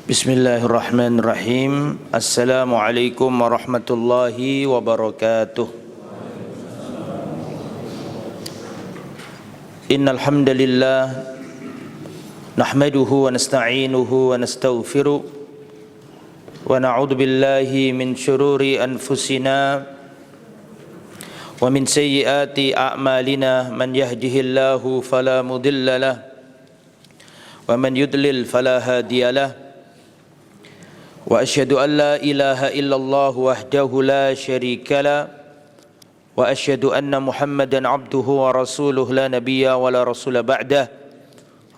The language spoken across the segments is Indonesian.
Bismillahirrahmanirrahim. Assalamualaikum warahmatullahi wabarakatuh. Innal hamdalillah nahmaduhu wa nasta'inuhu wa nastaghfiruh wa na'udzu billahi min shururi anfusina wa min sayyiati a'malina. Man yahdihillahu fala mudilla lahu wa man yudlil fala hadiyalah. Wa asyhadu an la ilaha illallah wahdahu la syarika la wa asyhadu anna Muhammadan abduhu wa rasuluh la nabiyya wa la rasula ba'dah.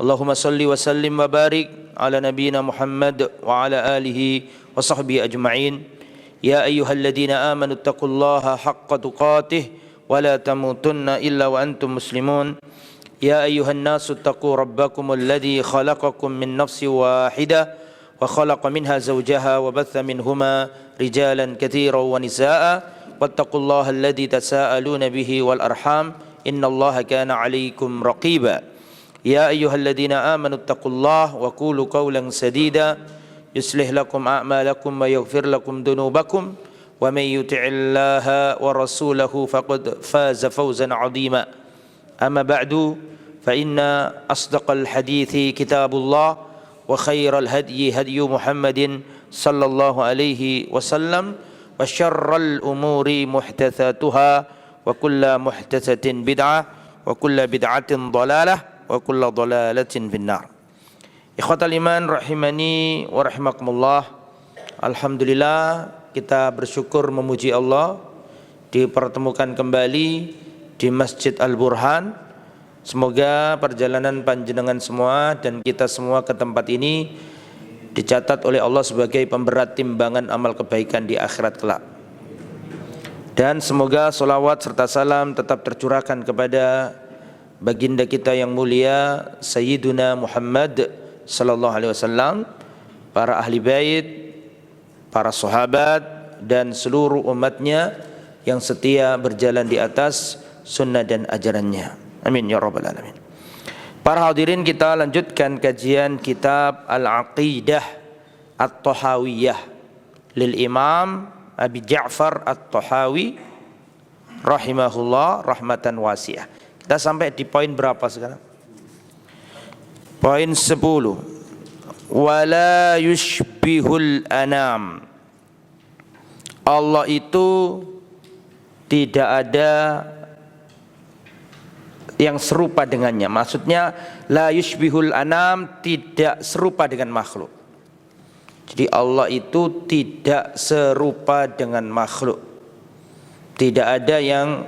Allahumma salli wa sallim wa barik ala nabiyyina Muhammad wa ala alihi wa sahbihi ajma'in. Ya ayyuhalladzina amanu taqullaha haqqa tuqatih wa la tamutunna illa wa antum muslimun. Ya ayyuhan nasu taqu rabbakumul ladzi khalaqakum min nafsin wahidah وخلق منها زوجها وبث منهما رجالا كثيرا ونساء واتقوا الله الذي تساءلون به والأرحام إن الله كان عليكم رقيبا يا أيها الذين آمنوا اتقوا الله وقولوا قولا سديدا يصلح لكم أعمالكم ويغفر لكم ذنوبكم ومن يطع الله ورسوله فقد فاز فوزا عظيما أما بعد فإن أصدق الحديث كتاب الله وخير الهدي هدي محمد صلى الله عليه وسلم وشر الأمور محدثاتها وكل محدثة بدعة وكل بدعة ضلالة وكل ضلالة في النار. Ikhwatal iman rahimani wa rahimakumullah. Alhamdulillah, kita bersyukur memuji Allah dipertemukan kembali di Masjid Al-Burhan. Semoga perjalanan panjenengan semua dan kita semua ke tempat ini dicatat oleh Allah sebagai pemberat timbangan amal kebaikan di akhirat kelak. Dan semoga salawat serta salam tetap tercurahkan kepada baginda kita yang mulia Sayyiduna Muhammad sallallahu alaihi wasallam, para ahli bait, para sahabat dan seluruh umatnya yang setia berjalan di atas sunnah dan ajarannya. Amin ya rabbal alamin. Para hadirin, kita lanjutkan kajian kitab Al-Aqidah At-Tahawiyah lil Imam Abi Ja'far At-Tahawi rahimahullah rahmatan wasi'ah. Kita sampai di poin berapa sekarang? Poin 10. Wala yushbihul anam. Allah itu tidak ada yang serupa dengannya. Maksudnya la yushbihul anam, tidak serupa dengan makhluk. Jadi Allah itu tidak serupa dengan makhluk. Tidak ada yang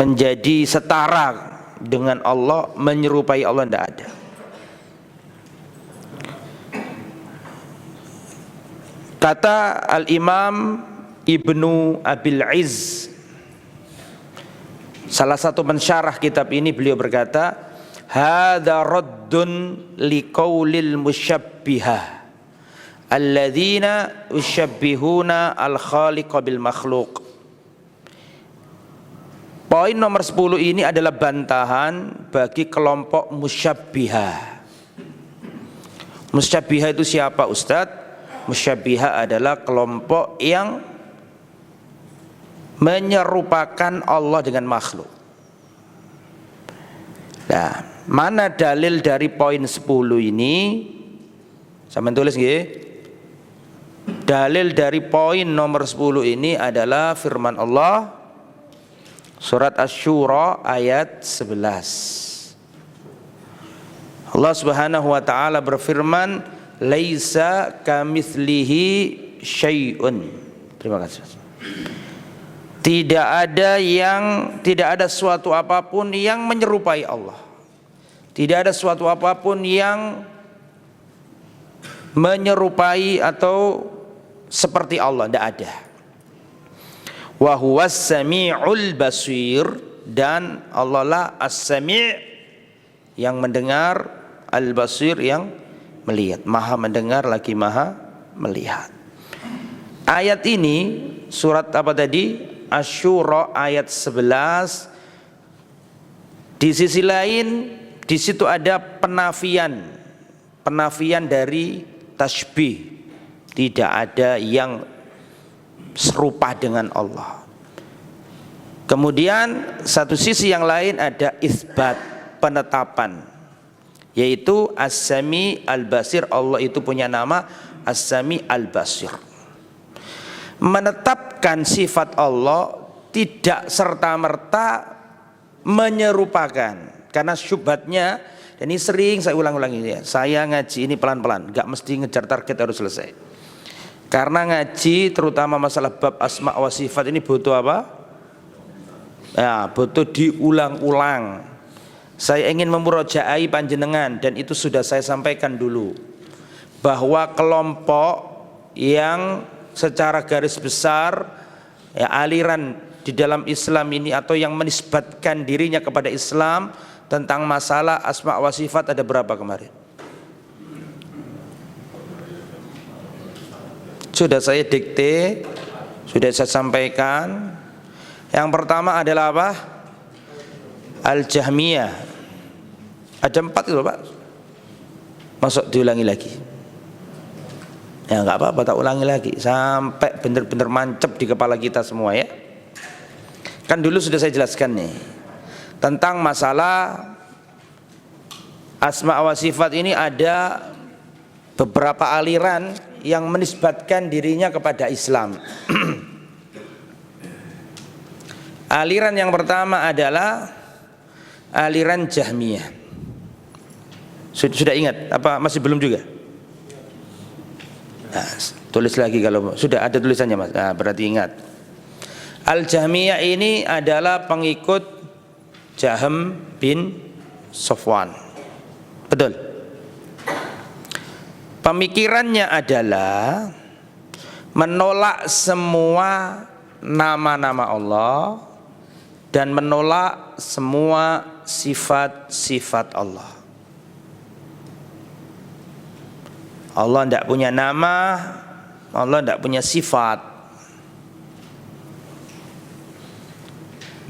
menjadi setara dengan Allah, menyerupai Allah, tidak ada. Kata Al-Imam Ibnu Abil Izz, salah satu pensyarah kitab ini, beliau berkata, hadza raddun liqaulil musyabbihah alladzina yusyabbihuna al-khaliqa bil makhluq. Poin nomor 10 ini adalah bantahan bagi kelompok musyabbihah. Musyabbihah itu siapa, Ustadz? Musyabbihah adalah kelompok yang menyerupakan Allah dengan makhluk. Nah, mana dalil dari poin 10 ini? Saya tulis nggih. Dalil dari poin nomor 10 ini adalah firman Allah surat Asy-Syura ayat 11. Allah Subhanahu wa taala berfirman, laisa kamitslihi syai'un. Terima kasih. Tidak ada suatu apapun yang menyerupai Allah. Tidak ada suatu apapun yang menyerupai atau seperti Allah, tidak ada. Wa huwas sami'ul basir, dan Allah lah as-sami' yang mendengar, al-basir yang melihat, maha mendengar lagi maha melihat. Ayat ini surat apa tadi? Asy-Syura ayat 11. Di sisi lain, di situ ada penafian penafian dari tasbih. Tidak ada yang serupa dengan Allah. Kemudian satu sisi yang lain ada isbat, penetapan, yaitu As-Sami Al-Basir. Allah itu punya nama As-Sami Al-Basir. Menetapkan sifat Allah tidak serta-merta menyerupakan, karena syubhatnya, dan ini sering saya ulang-ulang ini ya. Saya ngaji ini pelan-pelan, gak mesti ngejar target harus selesai. Karena ngaji terutama masalah bab asma wa sifat ini butuh apa? Ya, butuh diulang-ulang. Saya ingin memurojaai panjenengan, dan itu sudah saya sampaikan dulu, bahwa kelompok yang secara garis besar ya, aliran di dalam Islam ini atau yang menisbatkan dirinya kepada Islam tentang masalah asma wa sifat ada berapa kemarin? Sudah saya dikte, sudah saya sampaikan. Yang pertama adalah apa? Al-Jahmiyah. Ada 4 itu Pak. Masuk diulangi lagi. Ya nggak apa-apa, tak ulangi lagi sampai benar-benar mancep di kepala kita semua ya. Kan dulu sudah saya jelaskan nih tentang masalah asma wa sifat ini ada beberapa aliran yang menisbatkan dirinya kepada Islam. Aliran yang pertama adalah aliran Jahmiyah. Sudah ingat apa masih belum juga? Nah, tulis lagi kalau sudah ada tulisannya Mas. Nah, berarti ingat. Al-Jahmiyah ini adalah pengikut Jahm bin Safwan. Betul. Pemikirannya adalah menolak semua nama-nama Allah dan menolak semua sifat-sifat Allah. Allah tidak punya nama, Allah tidak punya sifat.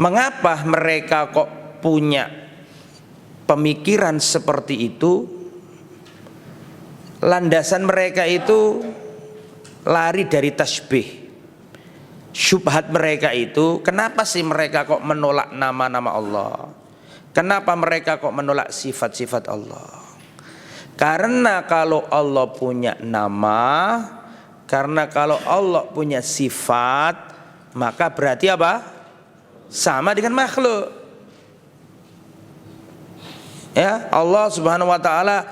Mengapa mereka kok punya pemikiran seperti itu? Landasan mereka itu lari dari tasbih. Syubhat mereka itu, kenapa sih mereka kok menolak nama-nama Allah? Kenapa mereka kok menolak sifat-sifat Allah? Karena kalau Allah punya nama, karena kalau Allah punya sifat, maka berarti apa? Sama dengan makhluk. Ya, Allah Subhanahu wa taala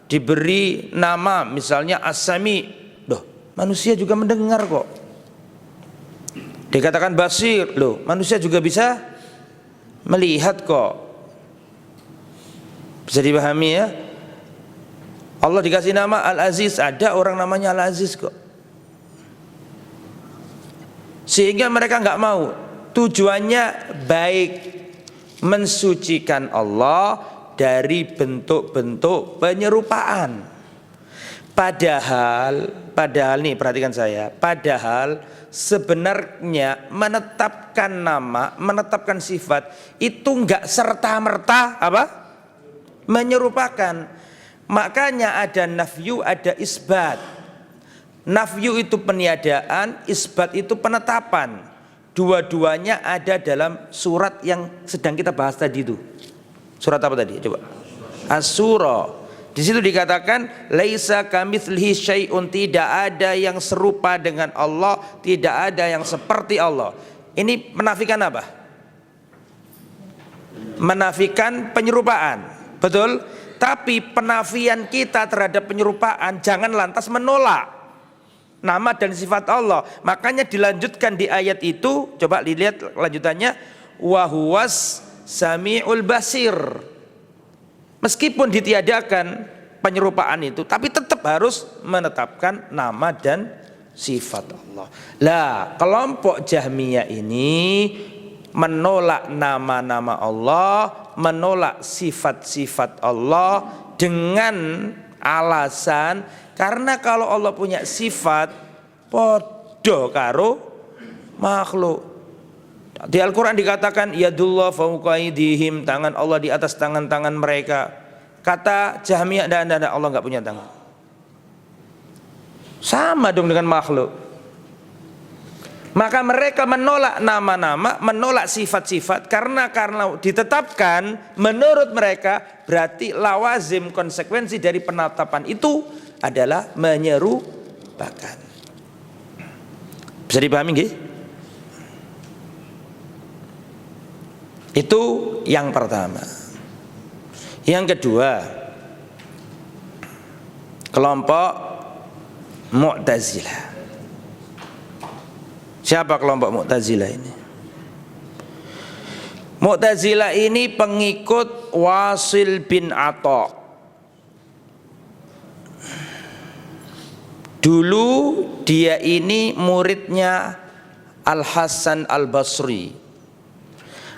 diberi nama misalnya As-Sami. Loh, manusia juga mendengar kok. Dikatakan Basir, loh, manusia juga bisa melihat kok. Bisa dipahami ya? Allah dikasih nama Al-Aziz, ada orang namanya Al-Aziz kok. Sehingga mereka nggak mau. Tujuannya baik, mensucikan Allah dari bentuk-bentuk penyerupaan. Padahal nih perhatikan saya, padahal sebenarnya menetapkan nama, menetapkan sifat itu enggak serta-merta apa? Menyerupakan. Makanya ada nafyu, ada isbat. Nafyu itu peniadaan, isbat itu penetapan. Dua-duanya ada dalam surat yang sedang kita bahas tadi itu. Surat apa tadi? Coba. As-Surah. Di situ dikatakan laisa kamitslihi syai'un, tidak ada yang serupa dengan Allah, tidak ada yang seperti Allah. Ini menafikan apa? Menafikan penyerupaan. Betul? Tapi penafian kita terhadap penyerupaan jangan lantas menolak nama dan sifat Allah. Makanya dilanjutkan di ayat itu, coba dilihat lanjutannya, wa huwas samiul basir. Meskipun ditiadakan penyerupaan itu, tapi tetap harus menetapkan nama dan sifat Allah. Lah, kelompok Jahmiyah ini menolak nama-nama Allah, menolak sifat-sifat Allah dengan alasan karena kalau Allah punya sifat podo karo makhluk. Di Al-Quran dikatakan yadullah fawqa aydihim, tangan Allah di atas tangan-tangan mereka. Kata Jahmiyah, tidak, Allah nggak punya tangan. Sama dong dengan makhluk. Maka mereka menolak nama-nama, menolak sifat-sifat karena ditetapkan menurut mereka berarti lawazim, konsekuensi dari penetapan itu adalah menyerupakan. Bisa dipahami nggih? Itu yang pertama. Yang kedua, kelompok Mu'tazilah. Siapa kelompok Mu'tazilah ini? Mu'tazilah ini pengikut Wasil bin Atha. Dulu dia ini muridnya Al-Hasan Al-Basri.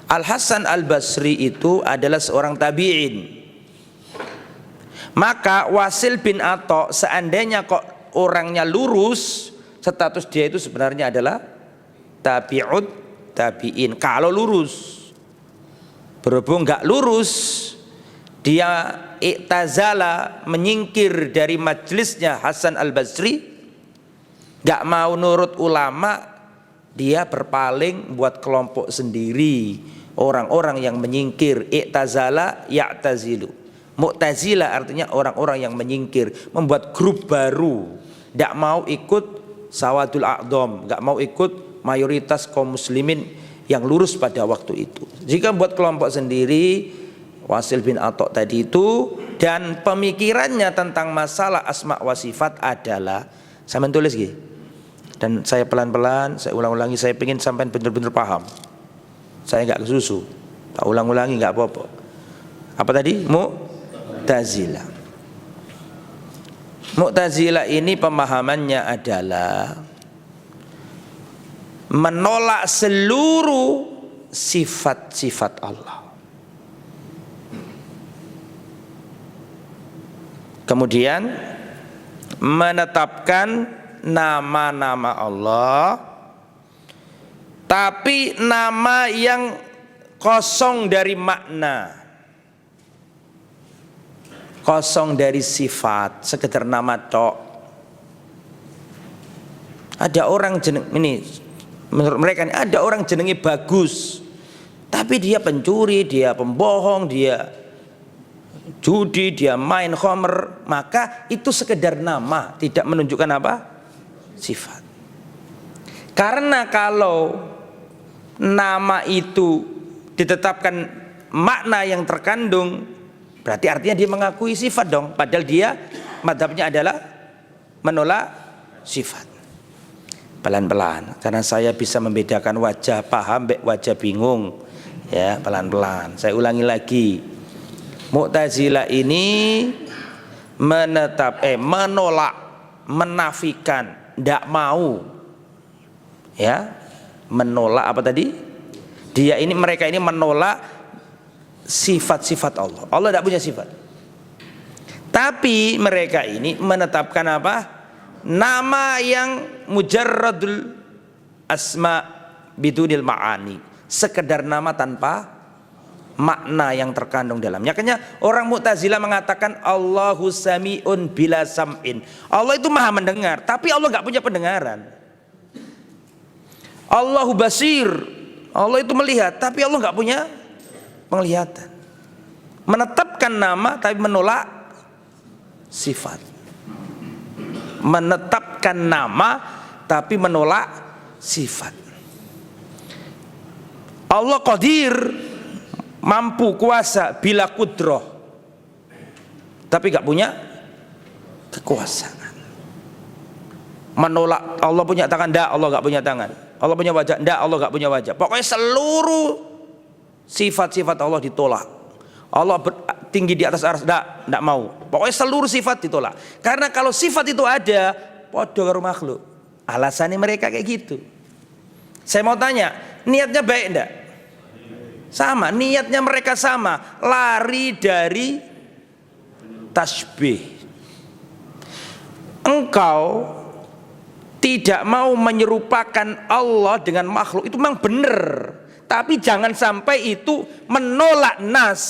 Al-Hasan Al-Basri itu adalah seorang tabi'in. Maka Wasil bin Atha seandainya kok orangnya lurus, status dia itu sebenarnya adalah tabi'ut tabi'in. Kalau lurus, berhubung nggak lurus, dia i'tazala, menyingkir dari majelisnya Hasan Al-Basri, nggak mau nurut ulama, dia berpaling buat kelompok sendiri. Orang-orang yang menyingkir, i'tazala ya'tazilu. Mu'tazilah artinya orang-orang yang menyingkir, membuat grup baru, tidak mau ikut sawadul a'dham, tidak mau ikut mayoritas kaum muslimin yang lurus pada waktu itu. Jika buat kelompok sendiri, Wasil bin Atha tadi itu, dan pemikirannya tentang masalah asma wa sifat adalah, saya menulis gitu, dan saya pelan-pelan, saya ulang-ulangi, saya ingin sampai benar-benar paham. Saya nggak kesusu, tak ulang-ulangi nggak apa-apa. Apa tadi? Mu'tazilah. Mu'tazilah ini pemahamannya adalah menolak seluruh sifat-sifat Allah. Kemudian menetapkan nama-nama Allah, tapi nama yang kosong dari makna, kosong dari sifat, sekedar nama tok. Ada orang jeneng ini, menurut mereka ini ada orang jenenge bagus, tapi dia pencuri, dia pembohong, dia judi, dia main khamr, maka itu sekedar nama, tidak menunjukkan apa? Sifat. Karena kalau nama itu ditetapkan makna yang terkandung, berarti artinya dia mengakui sifat dong, padahal dia madhabnya adalah menolak sifat. Pelan-pelan, karena saya bisa membedakan wajah paham, wajah bingung, ya pelan-pelan. Saya ulangi lagi. Mu'tazilah ini menolak, menafikan, tidak mau, ya, menolak apa tadi? Mereka ini menolak sifat-sifat Allah. Allah tidak punya sifat. Tapi mereka ini menetapkan apa? Nama yang mujarradul asma bidunil ma'ani, sekedar nama tanpa makna yang terkandung dalamnya. Makanya orang Mu'tazilah mengatakan Allahu sami'un bila sam'in. Allah itu maha mendengar, tapi Allah nggak punya pendengaran. Allahu basir, Allah itu melihat, tapi Allah nggak punya penglihatan. Menetapkan nama tapi menolak sifat. Menetapkan nama tapi menolak sifat. Allah qadir, mampu, kuasa, bila kudroh, tapi gak punya kekuasaan. Menolak Allah punya tangan, enggak, Allah gak punya tangan. Allah punya wajah, enggak, Allah gak punya wajah. Pokoknya seluruh sifat-sifat Allah ditolak. Allah tinggi di atas arsy, enggak mau. Pokoknya seluruh sifat ditolak. Karena kalau sifat itu ada, podo karo makhluk. Alasannya mereka kayak gitu. Saya mau tanya, niatnya baik enggak? Sama, niatnya mereka sama, lari dari tasbih. Engkau tidak mau menyerupakan Allah dengan makhluk, itu memang benar. Tapi jangan sampai itu menolak nas,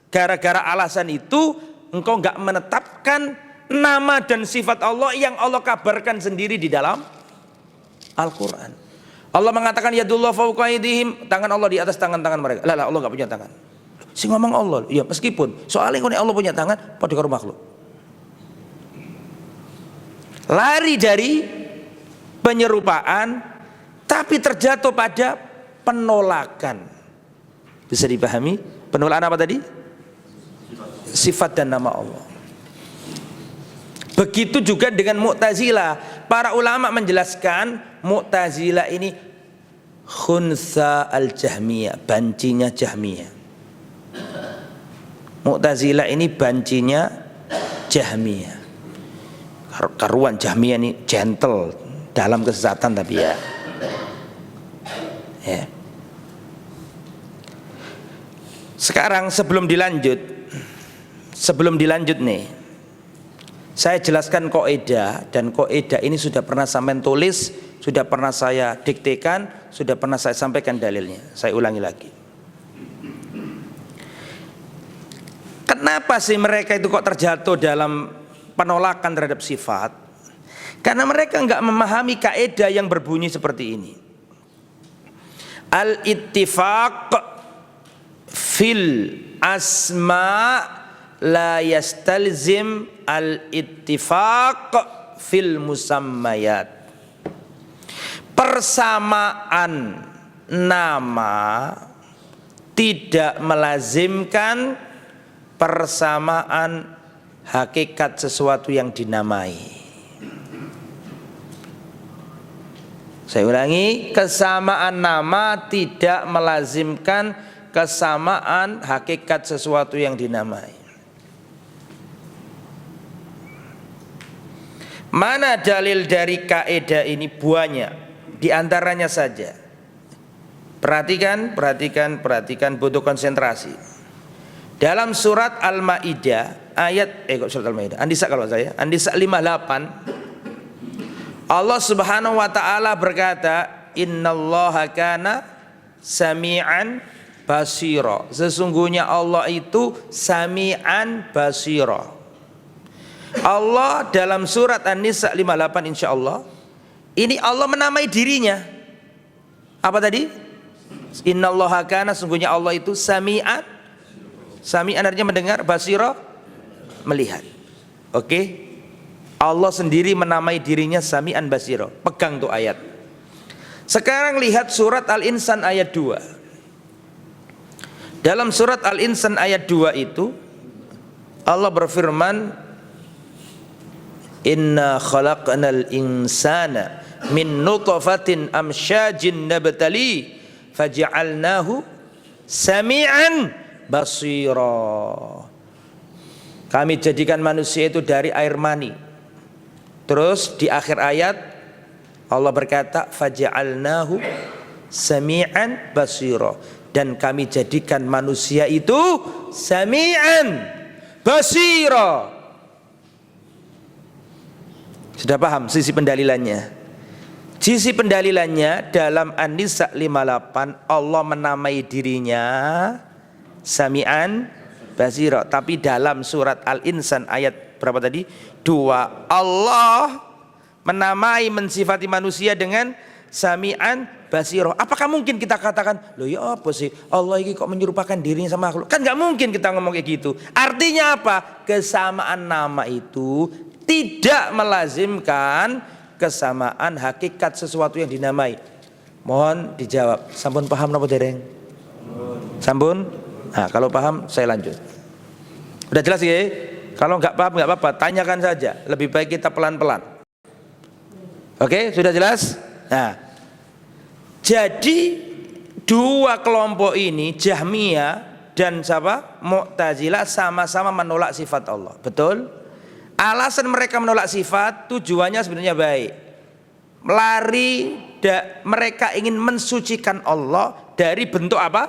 Gara-gara alasan itu engkau enggak menetapkan nama dan sifat Allah yang Allah kabarkan sendiri di dalam Al-Quran. Allah mengatakan yadullah fawqa aydihim, tangan Allah di atas tangan-tangan mereka. Lah Allah enggak punya tangan. Si ngomong Allah, ya meskipun soalnya kalau Allah punya tangan, pada karo makhluk. Lari dari penyerupaan, tapi terjatuh pada penolakan. Bisa dipahami? Penolakan apa tadi? Sifat dan nama Allah. Begitu juga dengan Mu'tazilah. Para ulama menjelaskan Mu'tazilah ini khunsa al-Jahmiyah, bancinya Jahmiyah. Mu'tazilah ini bancinya Jahmiyah. Karuan Jahmiyah ini gentle dalam kesesatan tapi ya. Sekarang sebelum dilanjut nih, saya jelaskan kaidah, dan kaidah ini sudah pernah sampai tulis, sudah pernah saya diktekan, sudah pernah saya sampaikan dalilnya. Saya ulangi lagi. Kenapa sih mereka itu kok terjatuh dalam penolakan terhadap sifat? Karena mereka enggak memahami kaidah yang berbunyi seperti ini. Al-ittifaq fil asma la yastalzim al-ittifaq fil musammayat. Persamaan nama tidak melazimkan persamaan hakikat sesuatu yang dinamai. Saya ulangi, kesamaan nama tidak melazimkan kesamaan hakikat sesuatu yang dinamai. Mana dalil dari kaidah ini? Banyak, di antaranya saja. Perhatikan, butuh konsentrasi. Dalam surat Al-Maidah ayat surat Al-Maidah, An-Nisa kalau saya, An-Nisa 58, Allah Subhanahu wa taala berkata, "Innallaha kana sami'an basira." Sesungguhnya Allah itu sami'an basira. Allah dalam surat An-Nisa 58 insyaallah, ini Allah menamai dirinya. Apa tadi? Innallaha kana, sesungguhnya Allah itu sami'an. Sami'an artinya mendengar, basira melihat. Oke? Allah sendiri menamai dirinya sami'an basira. Pegang tuh ayat. Sekarang lihat surat Al-Insan ayat 2. Dalam surat Al-Insan ayat 2 itu Allah berfirman, "Inna khalaqnal insana min nutfatin amsyajin nabtali faj'alnahu sami'an basira." Kami jadikan manusia itu dari air mani. Terus di akhir ayat Allah berkata, faja'alnahu sami'an basira, dan kami jadikan manusia itu sami'an basira. Sudah paham sisi pendalilannya? Sisi pendalilannya dalam An-Nisa 58 Allah menamai dirinya sami'an basira, tapi dalam surat Al-Insan ayat berapa tadi? 2, Allah menamai, mensifati manusia dengan sami'an basira. Apakah mungkin kita katakan, loh ya apa sih Allah ini kok menyerupakan dirinya sama makhluk? Kan gak mungkin kita ngomong kayak gitu. Artinya apa? Kesamaan nama itu tidak melazimkan kesamaan hakikat sesuatu yang dinamai. Mohon dijawab. Sampun paham napa dereng? Sampun? Nah, kalau paham saya lanjut. Udah jelas ya? Kalau nggak paham nggak apa-apa, tanyakan saja. Lebih baik kita pelan-pelan. Oke, sudah jelas? Nah, jadi dua kelompok ini, Jahmiyah dan siapa? Mu'tazilah, sama-sama menolak sifat Allah. Betul? Alasan mereka menolak sifat tujuannya sebenarnya baik. Mereka ingin mensucikan Allah dari bentuk apa?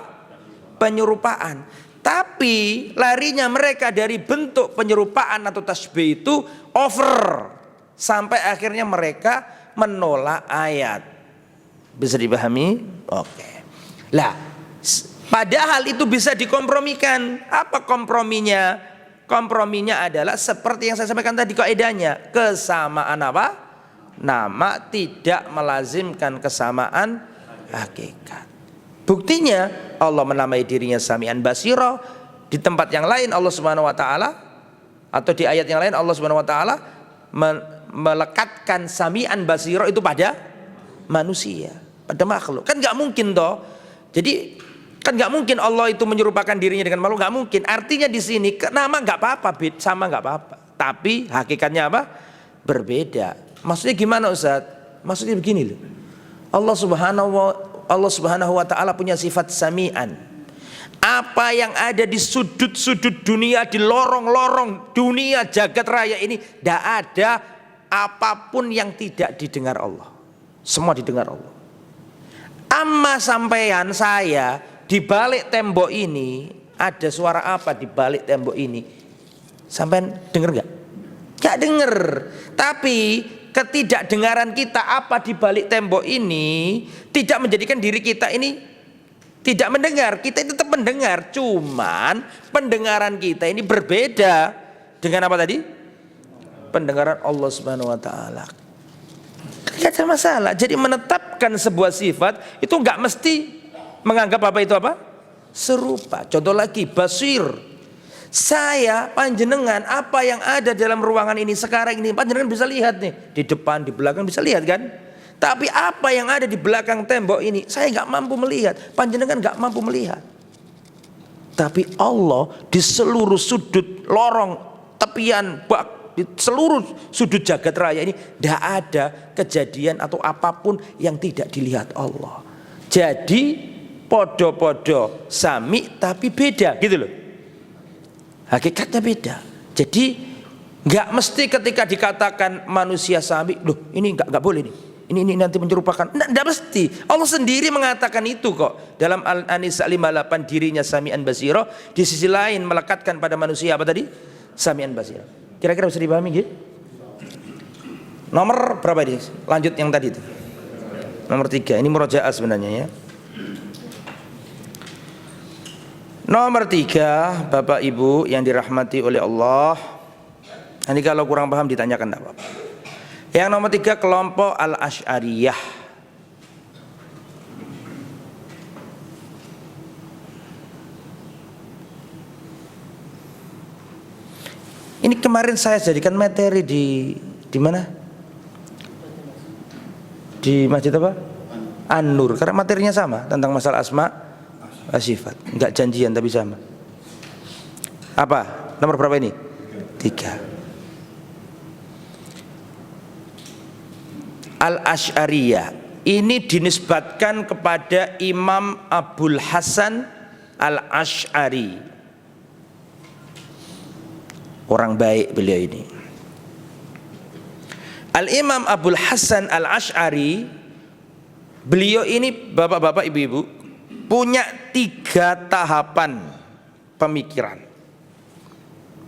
Penyerupaan. Tapi larinya mereka dari bentuk penyerupaan atau tasbih itu over, sampai akhirnya mereka menolak ayat. Bisa dipahami? Oke. Lah, Padahal itu bisa dikompromikan. Apa komprominya? Komprominya adalah seperti yang saya sampaikan tadi kaidahnya, kesamaan apa? Nama tidak melazimkan kesamaan hakikat. Buktinya Allah menamai dirinya Sami'an Basira, di tempat yang lain Allah Subhanahu wa taala atau di ayat yang lain Allah Subhanahu wa taala melekatkan Sami'an Basira itu pada manusia, pada makhluk. Kan nggak mungkin toh. Jadi kan nggak mungkin Allah itu menyerupakan dirinya dengan makhluk, nggak mungkin. Artinya di sini nama nggak apa-apa, sama nggak apa-apa. Tapi hakikatnya apa? Berbeda. Maksudnya gimana Ustaz? Maksudnya begini loh. Allah Subhanahu wa taala punya sifat Sami'an. Apa yang ada di sudut-sudut dunia, di lorong-lorong dunia jagat raya ini, tidak ada apapun yang tidak didengar Allah. Semua didengar Allah. Amma sampean saya di balik tembok ini, ada suara apa di balik tembok ini? Sampean dengar nggak? Nggak dengar. Tapi ketidakdengaran kita apa di balik tembok ini tidak menjadikan diri kita ini tidak mendengar. Kita tetap mendengar, cuman pendengaran kita ini berbeda dengan apa tadi? Pendengaran Allah Subhanahu wa taala. Tidak ada masalah. Jadi menetapkan sebuah sifat itu enggak mesti menganggap apa itu apa? Serupa. Contoh lagi, basir. Saya panjenengan apa yang ada dalam ruangan ini sekarang ini panjenengan bisa lihat nih, di depan, di belakang bisa lihat kan? Tapi apa yang ada di belakang tembok ini saya nggak mampu melihat, panjenengan nggak mampu melihat. Tapi Allah di seluruh sudut lorong, tepian, di seluruh sudut jagat raya ini tidak ada kejadian atau apapun yang tidak dilihat Allah. Jadi podo-podo sami tapi beda gitu loh. Hakikatnya beda. Jadi nggak mesti ketika dikatakan manusia sami, loh ini nggak boleh nih. Ini nanti menyerupakan. Tidak mesti. Allah sendiri mengatakan itu kok. Dalam Al-Nisa 58 dirinya Sami'an Basira. Di sisi lain melekatkan pada manusia apa tadi? Sami'an Basira. Kira-kira bisa dipahami gitu? Nomor berapa ini? Lanjut yang tadi itu. Nomor 3. Ini murojaah sebenarnya ya. Nomor 3, Bapak Ibu yang dirahmati oleh Allah. Nanti kalau kurang paham ditanyakan tidak apa-apa. Yang nomor 3, kelompok Al-Asy'ariyah. Ini kemarin saya jadikan materi di mana? Di masjid apa? An-Nur. Karena materinya sama tentang masalah asma wa sifat. Enggak janjian tapi sama. Apa? Nomor berapa ini? 3. Al-Asy'ariyah ini dinisbatkan kepada Imam Abul Hasan Al-Asy'ari. Orang baik beliau ini. Al-Imam Abul Hasan Al-Asy'ari, beliau ini bapak-bapak ibu-ibu punya 3 tahapan pemikiran.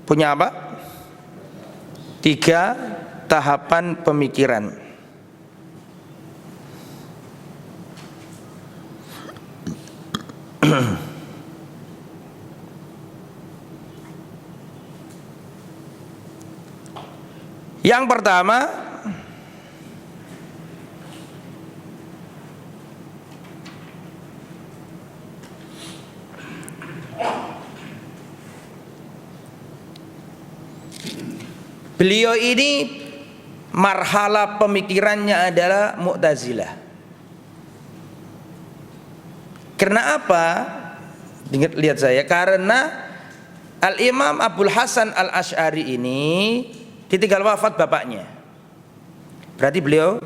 Punya apa? 3 tahapan pemikiran. Yang pertama, beliau ini marhala pemikirannya adalah Mu'tazilah. Karena apa? Lihat saya, karena Al-Imam Abul Hasan Al-Asy'ari ini ditinggal wafat bapaknya. Berarti beliau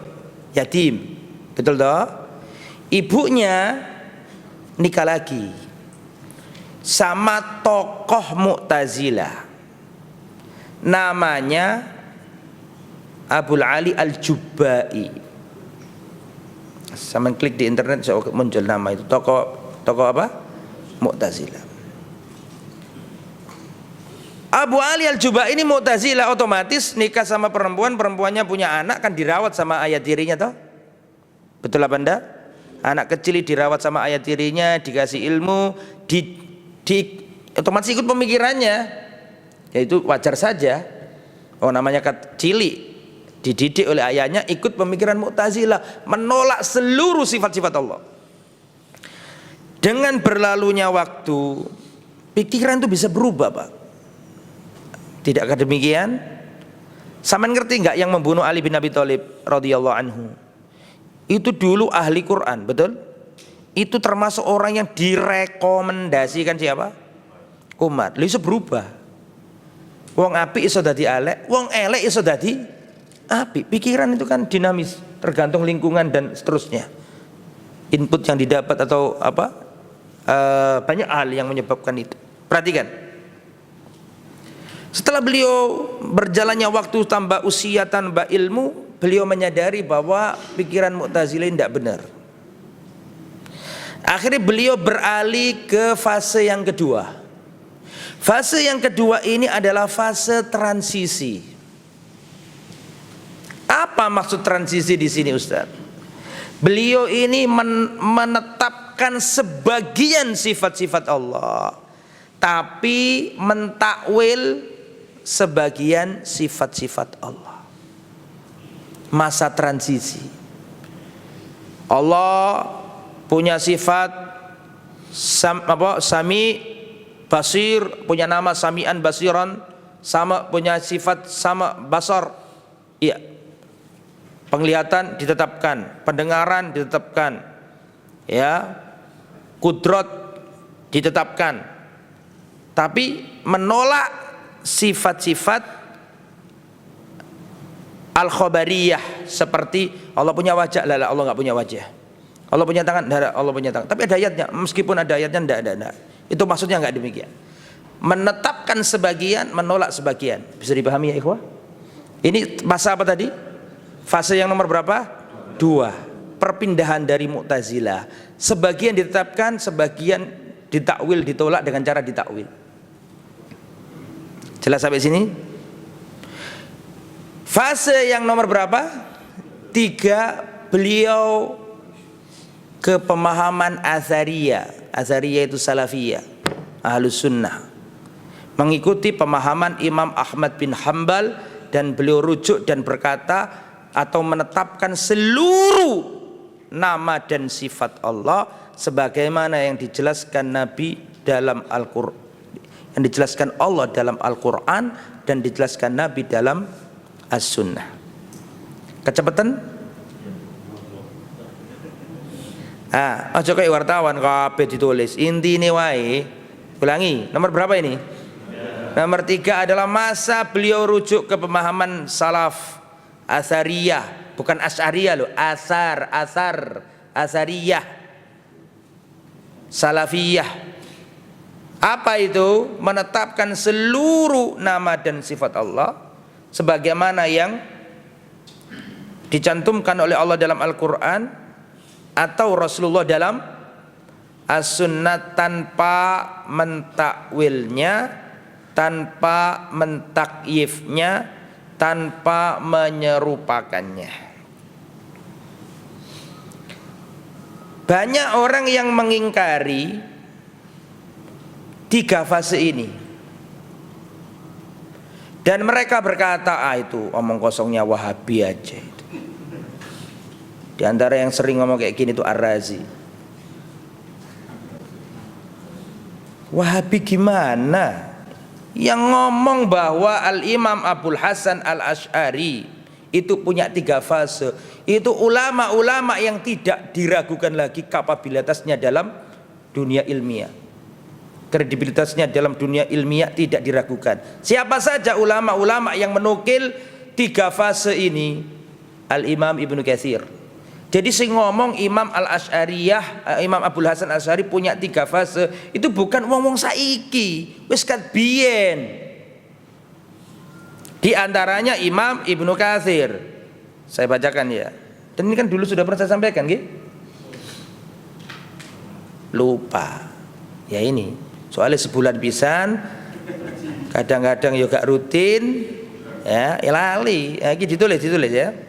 yatim. Betul toh? Ibunya nikah lagi sama tokoh Mu'tazilah. Namanya Abul Ali Al-Jubba'i. Sama klik di internet saya muncul nama itu, tokoh apa? Mu'tazilah. Abu Ali Al-Jubba'i ini Mu'tazilah, otomatis nikah sama perempuan, perempuannya punya anak kan dirawat sama ayah tirinya toh. Betul apa enggak? Anak kecil dirawat sama ayah tirinya, dikasih ilmu, otomatis ikut pemikirannya. Ya itu wajar saja. Oh namanya cilik, dididik oleh ayahnya, ikut pemikiran Mu'tazilah, menolak seluruh sifat-sifat Allah. Dengan berlalunya waktu, pikiran itu bisa berubah, Pak. Tidakkah demikian? Sampean ngerti nggak yang membunuh Ali bin Abi Thalib radhiyallahu anhu? Itu dulu ahli Quran, betul? Itu termasuk orang yang direkomendasikan siapa? Umar. Lalu iso berubah. Wong apik iso dadi elek, wong elek iso dadi apik. Pikiran itu kan dinamis, tergantung lingkungan dan seterusnya. Input yang didapat atau apa? Banyak hal yang menyebabkan itu. Perhatikan. Setelah beliau berjalannya waktu, tambah usia, tambah ilmu, beliau menyadari bahwa pikiran Mu'tazilah tidak benar. Akhirnya beliau beralih ke fase yang kedua. Fase yang kedua ini adalah fase transisi. Apa maksud transisi di sini, Ustaz? Beliau ini menetapkan sebagian sifat-sifat Allah, tapi mentakwil sebagian sifat-sifat Allah. Masa transisi. Allah punya sifat Sami, Basir, punya nama Sami'an Basiran, sama punya sifat sama basar. Iya. Penglihatan ditetapkan, pendengaran ditetapkan. Ya. Kudrat ditetapkan. Tapi menolak sifat-sifat al-khabariyah, seperti Allah punya wajah, Allah nggak punya wajah. Allah punya tangan, Allah punya tangan. Tapi ada ayatnya, meskipun ada ayatnya enggak. Itu maksudnya nggak demikian. Menetapkan sebagian, menolak sebagian. Bisa dipahami ya ikhwah? Ini masa apa tadi? Fase yang nomor berapa? 2. Perpindahan dari Mu'tazilah. Sebagian ditetapkan, sebagian ditakwil, ditolak dengan cara ditakwil. Jelas sampai sini? Fase yang nomor berapa? 3, beliau ke pemahaman Azhariyah. Azhariyah itu Salafiyah, Ahlus Sunnah, mengikuti pemahaman Imam Ahmad bin Hanbal, dan beliau rujuk dan berkata atau menetapkan seluruh nama dan sifat Allah sebagaimana yang dijelaskan Nabi dalam Al-Qur'an, yang dijelaskan Allah dalam Al-Quran dan dijelaskan Nabi dalam As-Sunnah. Kecepatan? Aja kayak wartawan kabeh ditulis. Inti ini wae. Ulangi, nomor berapa ini? Nomor 3 adalah masa beliau rujuk ke pemahaman salaf Azhariyah, bukan Asy'ariyah loh, Azhariyah, Salafiyah. Apa itu? Menetapkan seluruh nama dan sifat Allah sebagaimana yang dicantumkan oleh Allah dalam Al-Quran atau Rasulullah dalam As-Sunnah, tanpa mentakwilnya, tanpa mentakyifnya, tanpa menyerupakannya. Banyak orang yang mengingkari 3 fase ini, dan mereka berkata, itu omong kosongnya Wahabi aja itu. Di antara yang sering ngomong kayak gini itu Ar-Razi. Wahabi gimana? Yang ngomong bahwa Al-Imam Abul Hasan Al-Asy'ari itu punya 3 fase. Itu ulama-ulama yang tidak diragukan lagi kapabilitasnya dalam dunia ilmiah. Kredibilitasnya dalam dunia ilmiah tidak diragukan. Siapa saja ulama-ulama yang menukil 3 fase ini? Al-Imam Ibnu Katsir. Jadi sing ngomong Imam Al-Asy'ariyah, Imam Abul Hasan Al-Asy'ari punya 3 fase, itu bukan wong-wong saiki, wis kat biyen. Di antaranya Imam Ibnu Katsir. Saya bacakan ya. Dan ini kan dulu sudah pernah saya sampaikan, nggih? Lupa. Ya ini, soalnya sebulan pisan, kadang-kadang juga rutin, ya lali. Ya, ditulis ya.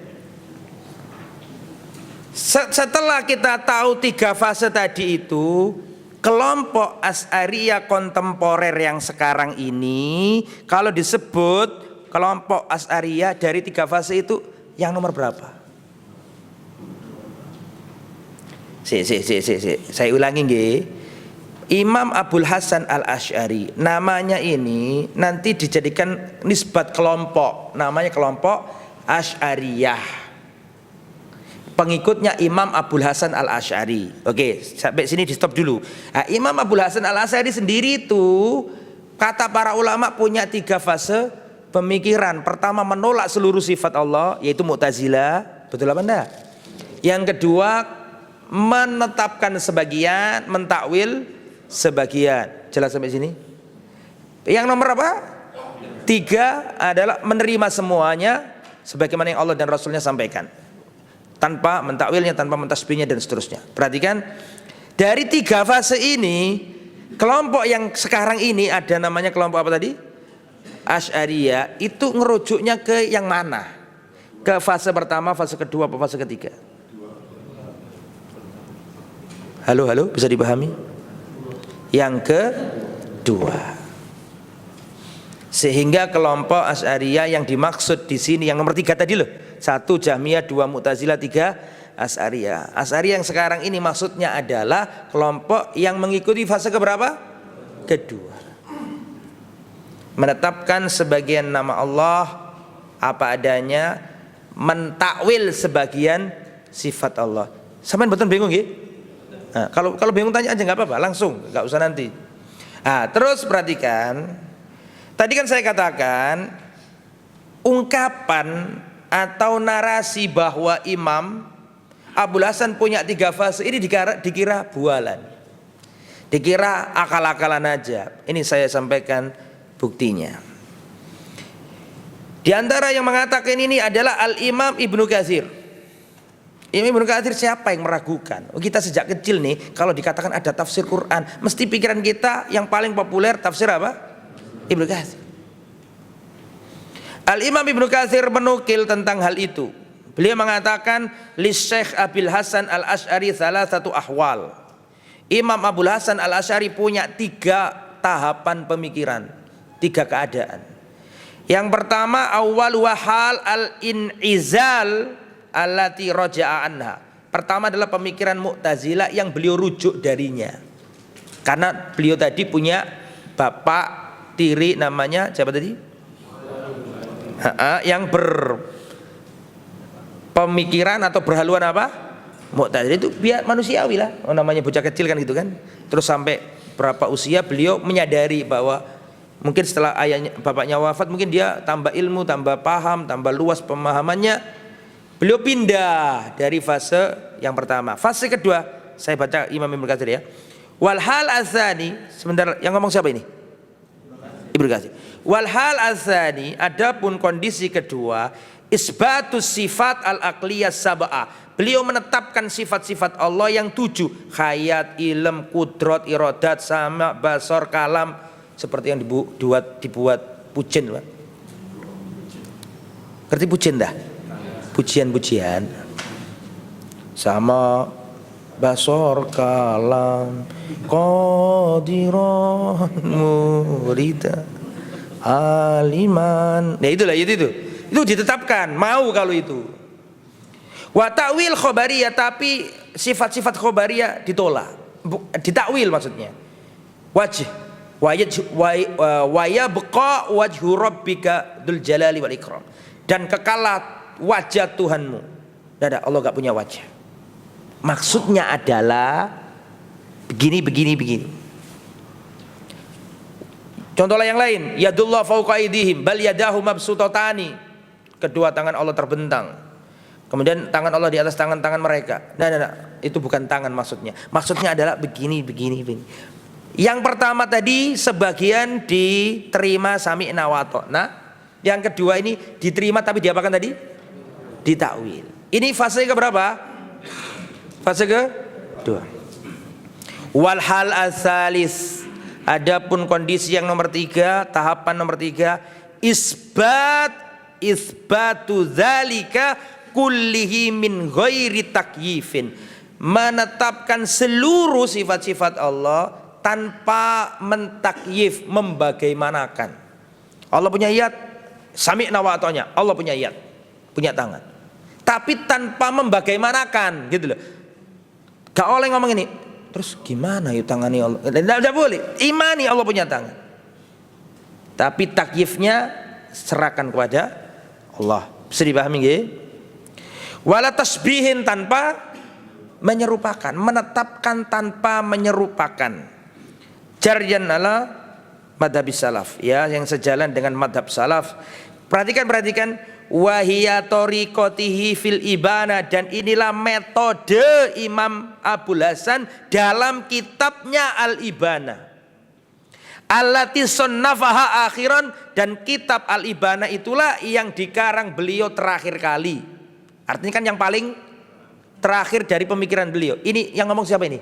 Setelah kita tahu 3 fase tadi itu, kelompok Asy'ariyah kontemporer yang sekarang ini kalau disebut kelompok Asy'ariyah dari 3 fase itu yang nomor berapa? Saya ulangi nggih. Imam Abul Hasan Al-Asy'ari, namanya ini nanti dijadikan nisbat kelompok, namanya kelompok Asy'ariyah. Pengikutnya Imam Abul Hasan Al-Asy'ari. Oke, sampai sini di stop dulu. Nah, Imam Abul Hasan Al-Asy'ari sendiri itu kata para ulama punya 3 fase pemikiran. Pertama, menolak seluruh sifat Allah, yaitu Mu'tazilah. Betul apa enggak? Yang kedua, menetapkan sebagian, mentakwil sebagian. Jelas sampai sini? Yang nomor apa? 3 adalah menerima semuanya sebagaimana yang Allah dan Rasulnya sampaikan, tanpa mentakwilnya, tanpa mentasbihnya dan seterusnya. Perhatikan, dari 3 fase ini, kelompok yang sekarang ini ada namanya kelompok apa tadi? Asy'ariyah, itu ngerujuknya ke yang mana? Ke fase pertama, fase kedua, atau fase ketiga? Halo, bisa dipahami? Yang kedua. Sehingga kelompok Asy'ariyah yang dimaksud di sini yang nomor 3 tadi loh. 1 Jahmiyah, 2 Mu'tazilah, 3 Asy'ariyah. Asy'ariyah yang sekarang ini maksudnya adalah kelompok yang mengikuti fase keberapa? Kedua. Menetapkan sebagian nama Allah apa adanya, mentakwil sebagian sifat Allah. Sampeyan betul bingung nggih? Nah, kalau bingung tanya aja nggak apa-apa, langsung, nggak usah nanti. Nah, terus perhatikan. Tadi kan saya katakan ungkapan atau narasi bahwa Imam Abul Hasan punya 3 fase ini dikira bualan, dikira akal-akalan aja. Ini saya sampaikan buktinya. Di antara yang mengatakan ini adalah Al-Imam Ibnu Katsir. Imam Ibnu Katsir siapa yang meragukan? Kita sejak kecil nih kalau dikatakan ada tafsir Quran, mesti pikiran kita yang paling populer tafsir apa? Ibnu Katsir. Al-Imam Ibnu Katsir menukil tentang hal itu. Beliau mengatakan li Syekh Abil Hasan Al-Asy'ari salasatu ahwal. Imam Abul Hasan Al-Asy'ari punya 3 tahapan pemikiran, 3 keadaan. Yang pertama, awal wahal al-in'izal allati raja'a anha. Pertama adalah pemikiran Mu'tazilah yang beliau rujuk darinya. Karena beliau tadi punya bapak tiri namanya siapa tadi? Yang berpemikiran atau berhaluan apa? Mu'tazilah. Itu biar manusiawi lah. Namanya bocah kecil kan gitu kan. Terus sampai berapa usia beliau menyadari bahwa mungkin setelah ayahnya, bapaknya wafat, mungkin dia tambah ilmu, tambah paham, tambah luas pemahamannya. Beliau pindah dari fase yang pertama. Fase kedua, saya baca Imam Ibnu Katsir ya. Walhal azani, sebentar, yang ngomong siapa ini? Ibnu Katsir. Walhal azani, adapun kondisi kedua, isbatus sifat al-aqliyah sab'ah. Beliau menetapkan sifat-sifat Allah yang 7, hayat, ilm, kudrat, iradat, sama, basar, kalam, seperti yang dibuat pujian, Pak. Ngerti pujian dah? Pujian-pujian. Sama, basar, kalam, qadiran, murida, aliman. Nah itulah itu ditetapkan, mau kalau itu. Wa ta'wil khobariyah, tapi sifat-sifat khobariyah ditolak, ditakwil maksudnya. Wajh wa yabqa wajhu rabbika dzul jalali wal ikram, dan kekalah wajah Tuhanmu. Tidak, Allah enggak punya wajah. Maksudnya adalah begini. Contohnya yang lain, yadullah fauqa aydihim bal yadahu mabsutatani. Kedua tangan Allah terbentang. Kemudian tangan Allah di atas tangan-tangan mereka. Nah, itu bukan tangan maksudnya. Maksudnya adalah begini. Yang pertama tadi sebagian diterima sami'na wa ata'na. Yang kedua ini diterima tapi diapakan tadi? Ditakwil. Ini fase ke berapa? Fase kedua. Walhal asalis, adapun kondisi yang nomor 3, tahapan nomor 3, isbatu dzalika kullihi min ghairi takyifin, menetapkan seluruh sifat-sifat Allah tanpa mentakyif, membagaimanakan. Allah punya yad, sami'na wa ata'na. Allah punya yad, punya tangan, tapi tanpa membagaimanakan gitu loh. Gak oleh ngomong ini terus gimana ya tangannya Allah, tidak boleh. Imani Allah punya tangan, tapi takyifnya serahkan kepada Allah. Bisa dipahami nggih? Wala tasbihin, tanpa menyerupakan, menetapkan tanpa menyerupakan. Jaryan ala madhab salaf, ya, yang sejalan dengan madhab salaf. Perhatikan, wahiyya tariqatihi fil ibana, dan inilah metode Imam Abul Hasan dalam kitabnya Al-Ibana. Allati sunnafaha akhiran, dan kitab Al-Ibana itulah yang dikarang beliau terakhir kali. Artinya kan yang paling terakhir dari pemikiran beliau. Ini yang ngomong siapa ini?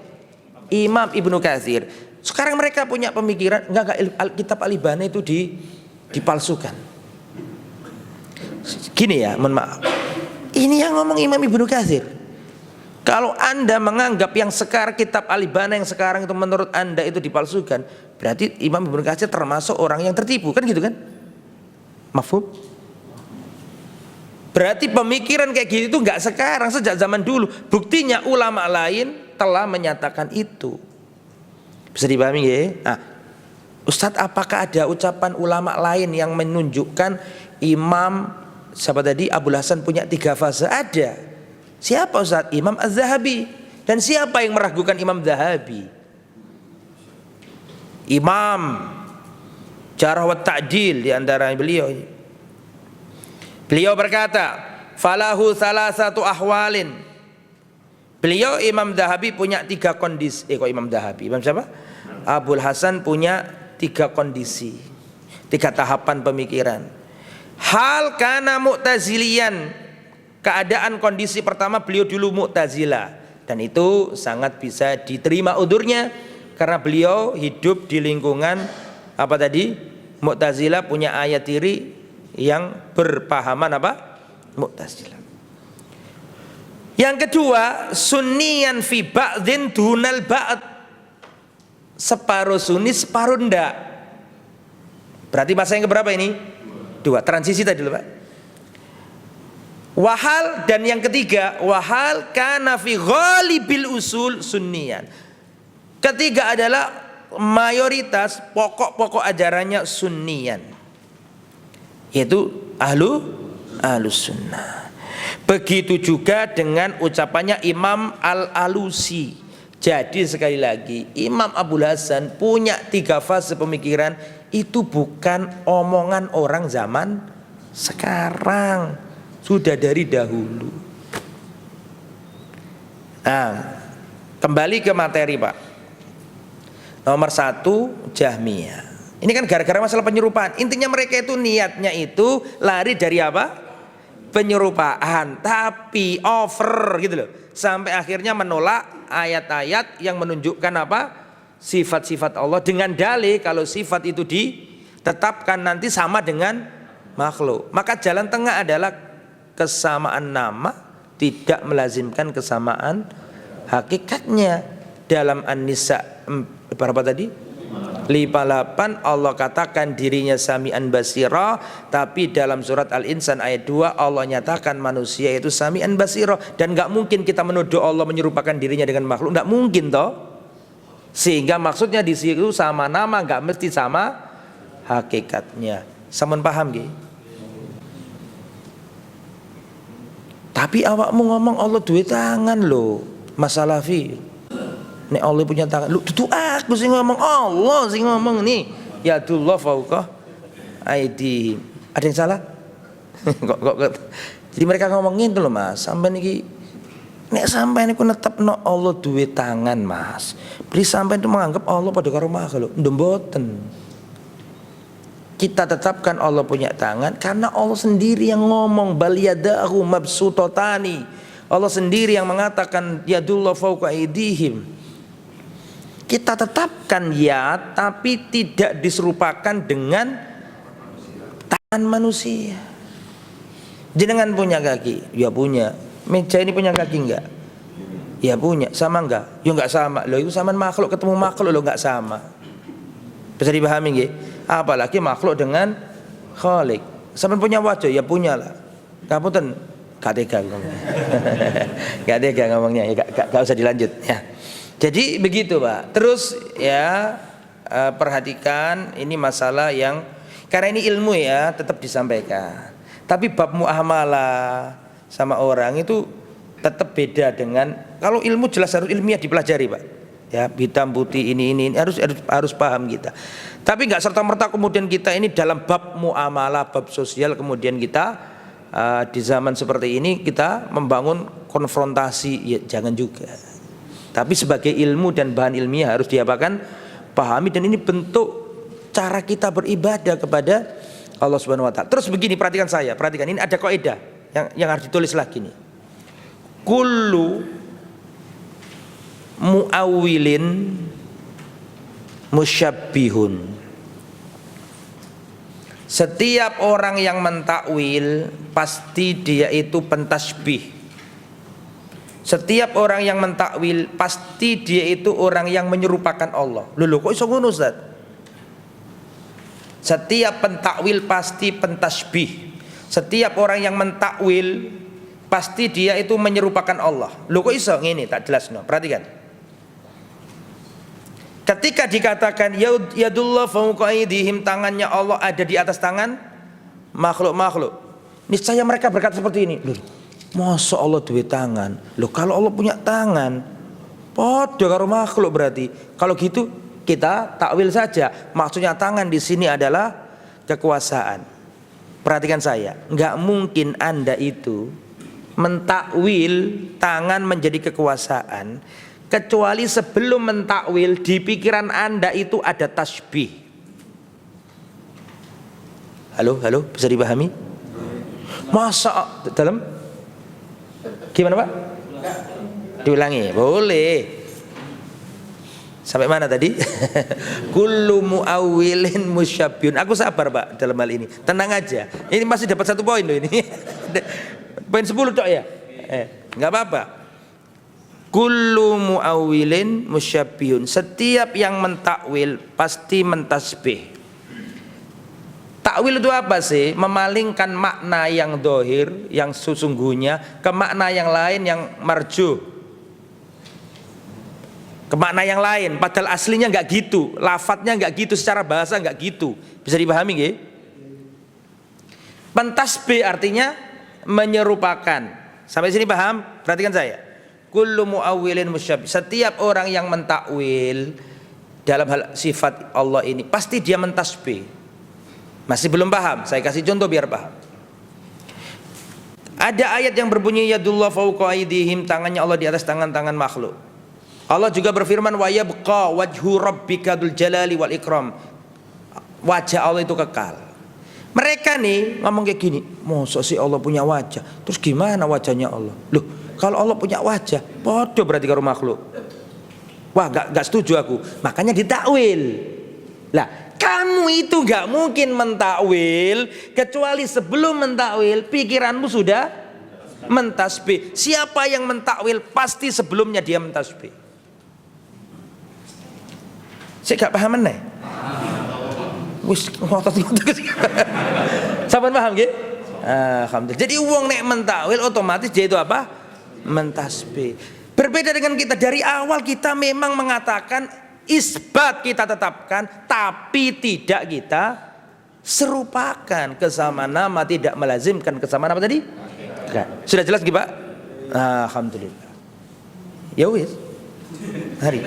Imam Ibnu Katsir. Sekarang mereka punya pemikiran enggak kitab Al-Ibana itu dipalsukan. Gini ya, mohon maaf. Ini yang ngomong Imam Ibnu Katsir. Kalau Anda menganggap yang sekarang kitab Al-Ibana yang sekarang itu menurut Anda itu dipalsukan, berarti Imam Ibnu Katsir termasuk orang yang tertipu, kan gitu kan? Mafhum? Berarti pemikiran kayak gitu itu enggak sekarang, sejak zaman dulu. Buktinya ulama lain telah menyatakan itu. Bisa dipahami ya? Nah, Ustadz, apakah ada ucapan ulama lain yang menunjukkan Imam siapa tadi Abul Hasan punya 3 fase? Ada. Siapa Ustadz? Imam Az-Zahabi. Dan siapa yang meragukan Imam Zahabi? Imam Jarh wa Ta'dil di antara beliau. Beliau berkata, falahu salasatu ahwalin. Beliau Imam Zahabi punya 3 kondisi. Kok Imam Zahabi? Imam siapa? Abul Hasan punya 3 kondisi, 3 tahapan pemikiran. Hal kana mu'tazilian, keadaan kondisi pertama beliau dulu Mu'tazilah, dan itu sangat bisa diterima udurnya karena beliau hidup di lingkungan apa tadi? Mu'tazilah, punya ayat diri yang berpahaman apa? Mu'tazilah. Yang kedua, sunniyan fi ba'dhin dunal ba'd, separuh sunni separuh ndak. Berarti bahasa yang keberapa ini? 2, transisi tadi loh Pak. Wahal, dan yang ketiga, wahal kana fi ghalibil usul sunniyan. Ketiga adalah mayoritas pokok-pokok ajarannya sunniyan, yaitu ahlus sunnah. Begitu juga dengan ucapannya Imam Al-Alusi. Jadi sekali lagi, Imam Abul Hasan punya 3 fase pemikiran. Itu bukan omongan orang zaman sekarang, sudah dari dahulu. Nah, kembali ke materi Pak. Nomor 1, Jahmiyah. Ini kan gara-gara masalah penyerupaan. Intinya mereka itu niatnya itu lari dari apa? Penyerupaan, tapi over gitu loh. Sampai akhirnya menolak ayat-ayat yang menunjukkan apa? Sifat-sifat Allah, dengan dalih kalau sifat itu ditetapkan nanti sama dengan makhluk. Maka jalan tengah adalah kesamaan nama tidak melazimkan kesamaan hakikatnya. Dalam An-Nisa berapa tadi? 58 Allah katakan dirinya Sami'an Basira, tapi dalam surat Al-Insan ayat 2 Allah nyatakan manusia itu Sami'an Basira. Dan gak mungkin kita menuduh Allah menyerupakan dirinya dengan makhluk, gak mungkin toh. Sehingga maksudnya di situ sama nama gak mesti sama hakikatnya. Sampun paham nggih? Tapi awakmu ngomong Allah duwe tangan loh, Mas Salafi. Nek Allah punya tangan, lu tutu aku sing ngomong, Allah sing ngomong nih. Yadullah fauqa aidi. Ada yang salah? kok. Jadi mereka ngomongin tuh loh Mas, sampai niki nek sampai niku netepno Allah duwe tangan Mas. Beli sampai itu menganggap Allah pada karo makhluk, mboten. Kita tetapkan Allah punya tangan karena Allah sendiri yang ngomong bal yadahu mabsutatani. Allah sendiri yang mengatakan yadullah fauqa aidihim. Kita tetapkan ya, tapi tidak diserupakan dengan tangan manusia. Jenengan punya kaki? Ya punya. Meja ini punya kaki enggak? Ya punya. Sama enggak? Ya enggak sama. Loh itu sama makhluk ketemu makhluk loh enggak sama. Bisa dipahami nggih? Apalagi makhluk dengan Khalik. Sampeyan punya wajah? Ya punya lah. Kapunten, gak tega ngomongnya. Gak tega ngomongnya, ya gak usah dilanjut ya. Jadi begitu Pak. Terus ya perhatikan ini masalah yang karena ini ilmu ya tetap disampaikan. Tapi bab muamalah sama orang itu tetap beda dengan kalau ilmu jelas harus ilmiah dipelajari Pak. Ya hitam putih ini harus paham kita. Tapi nggak serta merta kemudian kita ini dalam bab muamalah, bab sosial kemudian kita di zaman seperti ini kita membangun konfrontasi, ya jangan juga. Tapi sebagai ilmu dan bahan ilmiah harus diapakan, pahami, dan ini bentuk cara kita beribadah kepada Allah Subhanahu wa taala. Terus begini, perhatikan ini ada kaidah yang harus ditulis lagi nih. Kullu muawwilin musyabbihun. Setiap orang yang mentakwil pasti dia itu pentasbih. Setiap orang yang mentakwil pasti dia itu orang yang menyerupakan Allah. Loh kok iso ngono Ustaz? Setiap pentakwil pasti pentasbih. Setiap orang yang mentakwil pasti dia itu menyerupakan Allah. Loh kok iso ngene? Tak jelas no. Perhatikan. Ketika dikatakan yadullah fawqa aydihim, tangannya Allah ada di atas tangan makhluk-makhluk, niscaya mereka berkata seperti ini. Loh, masa Allah duwe tangan? Loh kalau Allah punya tangan padha karo makhluk, berarti kalau gitu kita takwil saja. Maksudnya tangan di sini adalah kekuasaan. Perhatikan saya, nggak mungkin Anda itu mentakwil tangan menjadi kekuasaan kecuali sebelum mentakwil di pikiran Anda itu ada tasbih. Halo, bisa dipahami? Masa dalam? Gimana Pak? Diulangi, boleh. Sampai mana tadi? Kullu muawwilin musyabbihun. Aku sabar Pak dalam hal ini. Tenang aja. Ini masih dapat 1 poin loh ini. Poin 10 Dok ya? Enggak apa-apa. Kullu muawwilin musyabbihun. Setiap yang mentakwil pasti mentasbih. Takwil itu apa sih? Memalingkan makna yang dohir, yang sesungguhnya, ke makna yang lain yang marjuh, ke makna yang lain. Padahal aslinya nggak gitu, lafadznya nggak gitu, secara bahasa nggak gitu. Bisa dipahami nggih? Pentasbih artinya menyerupakan. Sampai sini paham? Perhatikan saya. Kullu muawwilin musyabbih. Setiap orang yang mentakwil dalam hal sifat Allah ini pasti dia mentasbih. Masih belum paham? Saya kasih contoh biar paham. Ada ayat yang berbunyi yadullah fawqa aydihim, tangannya Allah di atas tangan-tangan makhluk. Allah juga berfirman wa yabqa wajhu rabbika dzul jalali wal ikram. Wajah Allah itu kekal. Mereka nih ngomong kayak gini, masa sih Allah punya wajah? Terus gimana wajahnya Allah? Loh, kalau Allah punya wajah, bodoh berarti karo makhluk. Wah, gak setuju aku. Makanya ditakwil. Lah, kamu itu gak mungkin mentakwil kecuali sebelum mentakwil pikiranmu sudah mentasbih. Siapa yang mentakwil pasti sebelumnya dia mentasbih. Saya gak paham nih. Wis ngotot-ngotot. Sahabat paham nggih? Alhamdulillah. Jadi wong nek mentakwil otomatis dia itu apa? Mentasbih. Berbeda dengan kita, dari awal kita memang mengatakan isbat kita tetapkan, tapi tidak kita serupakan. Kesamaan nama tidak melazimkan kesamaan apa tadi? Sudah jelas nggih Pak? Alhamdulillah. Ya wis. Hari.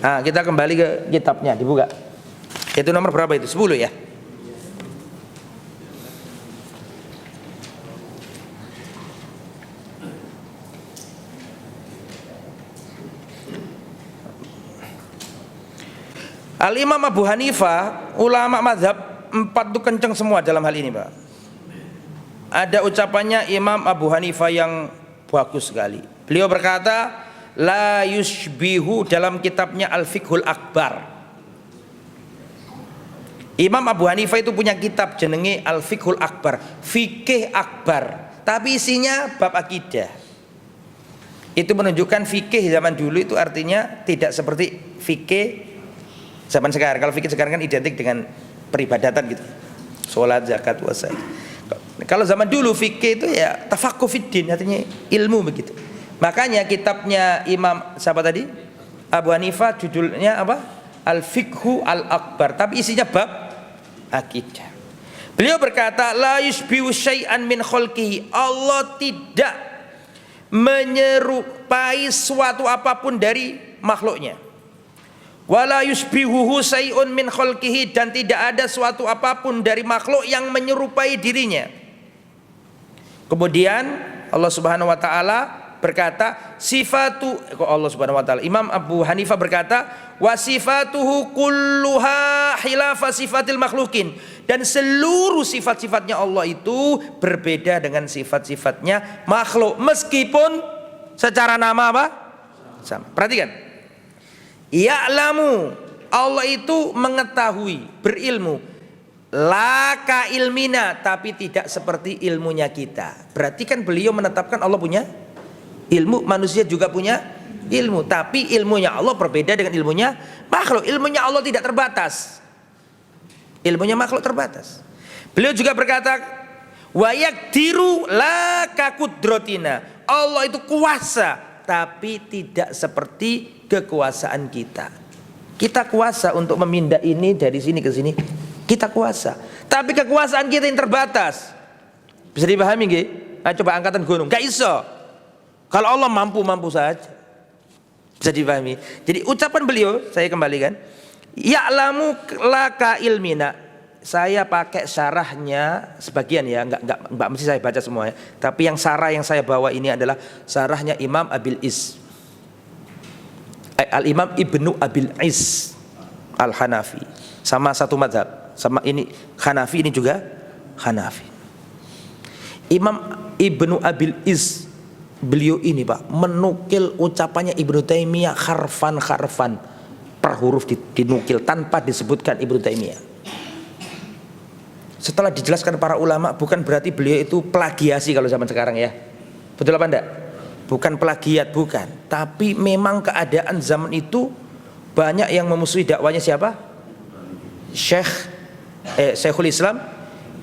Kita kembali ke kitabnya, dibuka. Itu nomor berapa itu? 10 ya? Al-Imam Abu Hanifah, ulama mazhab 4 itu kenceng semua dalam hal ini Pak. Ada ucapannya Imam Abu Hanifah yang bagus sekali. Beliau berkata, la yushbihu, dalam kitabnya Al-Fiqhul Akbar. Imam Abu Hanifah itu punya kitab jenenge Al-Fiqhul Akbar, fikih akbar. tapi isinya bab akidah. Itu menunjukkan fikih zaman dulu itu artinya tidak seperti fikih zaman sekarang. Kalau fikih sekarang kan identik dengan peribadatan gitu, sholat, zakat, puasa. Kalau zaman dulu fikih itu ya tafaqquh fiddin, artinya ilmu begitu. Makanya kitabnya Imam siapa tadi? Abu Hanifah judulnya apa? Al-Fiqhu Al-Akbar, tapi isinya bab akidah. Beliau berkata, la yushbihu syai'an min khalqihi. Allah tidak menyerupai suatu apapun dari makhluknya. Wala yushbihuhu syai'un min khalqihi, dan tidak ada suatu apapun dari makhluk yang menyerupai dirinya. Kemudian Allah Subhanahu wa taala berkata, Allah Subhanahu wa taala, Imam Abu Hanifah berkata, wa sifatuhu kulluha khilafa sifatil makhlukin, dan seluruh sifat-sifatnya Allah itu berbeda dengan sifat-sifatnya makhluk, meskipun secara nama apa? Sama. Perhatikan. Ya'lamu, Allah itu mengetahui, berilmu. Laka ilmina, tapi tidak seperti ilmunya kita. Berarti kan beliau menetapkan Allah punya ilmu, manusia juga punya ilmu, tapi ilmunya Allah berbeda dengan ilmunya makhluk. Ilmunya Allah tidak terbatas, ilmunya makhluk terbatas. Beliau juga berkata, wa yaqdiru la kaqudratina, Allah itu kuasa tapi tidak seperti kekuasaan kita. Kita kuasa untuk memindah ini dari sini ke sini, kita kuasa, tapi kekuasaan kita yang terbatas. Bisa dipahami nggih? Coba angkatan gunung, gak iso. Kalau Allah mampu saja. Bisa dipahami. Jadi ucapan beliau saya kembalikan, ya'lamu laka ilmina. Saya pakai syarahnya sebagian ya, enggak mesti saya baca semuanya. Tapi yang syarah yang saya bawa ini adalah syarahnya Imam Abil Is, Al-Imam Ibnu Abil Is Al-Hanafi. Sama satu mazhab. Sama ini Hanafi, ini juga Hanafi. Imam Ibnu Abil Is, beliau ini Pak menukil ucapannya Ibnu Taimiyah harfan per huruf dinukil tanpa disebutkan Ibnu Taimiyah. Setelah dijelaskan para ulama, bukan berarti beliau itu plagiasi kalau zaman sekarang ya. Betul apa enggak? Bukan plagiat, bukan. Tapi memang keadaan zaman itu banyak yang memusuhi dakwanya siapa? Syekhul Islam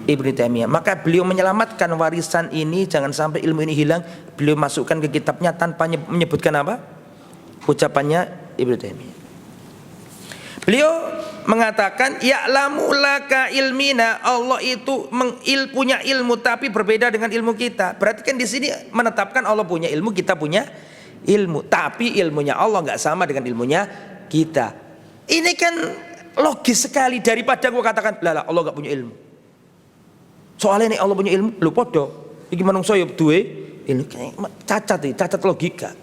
Ibnu Taimiyah. Maka beliau menyelamatkan warisan ini, jangan sampai ilmu ini hilang. Beliau masukkan ke kitabnya tanpa menyebutkan apa? Ucapannya Ibnu Taimiyah. Beliau mengatakan, ya'lamu laka ilmina, Allah itu punya ilmu tapi berbeda dengan ilmu kita. Berarti kan di sini menetapkan Allah punya ilmu, kita punya ilmu, tapi ilmunya Allah nggak sama dengan ilmunya kita. Ini kan logis sekali, daripada gua katakan lah Allah nggak punya ilmu. Soalnya nih Allah punya ilmu, lu podo. Iki manungsa ya duwe ilmu, cacat logika.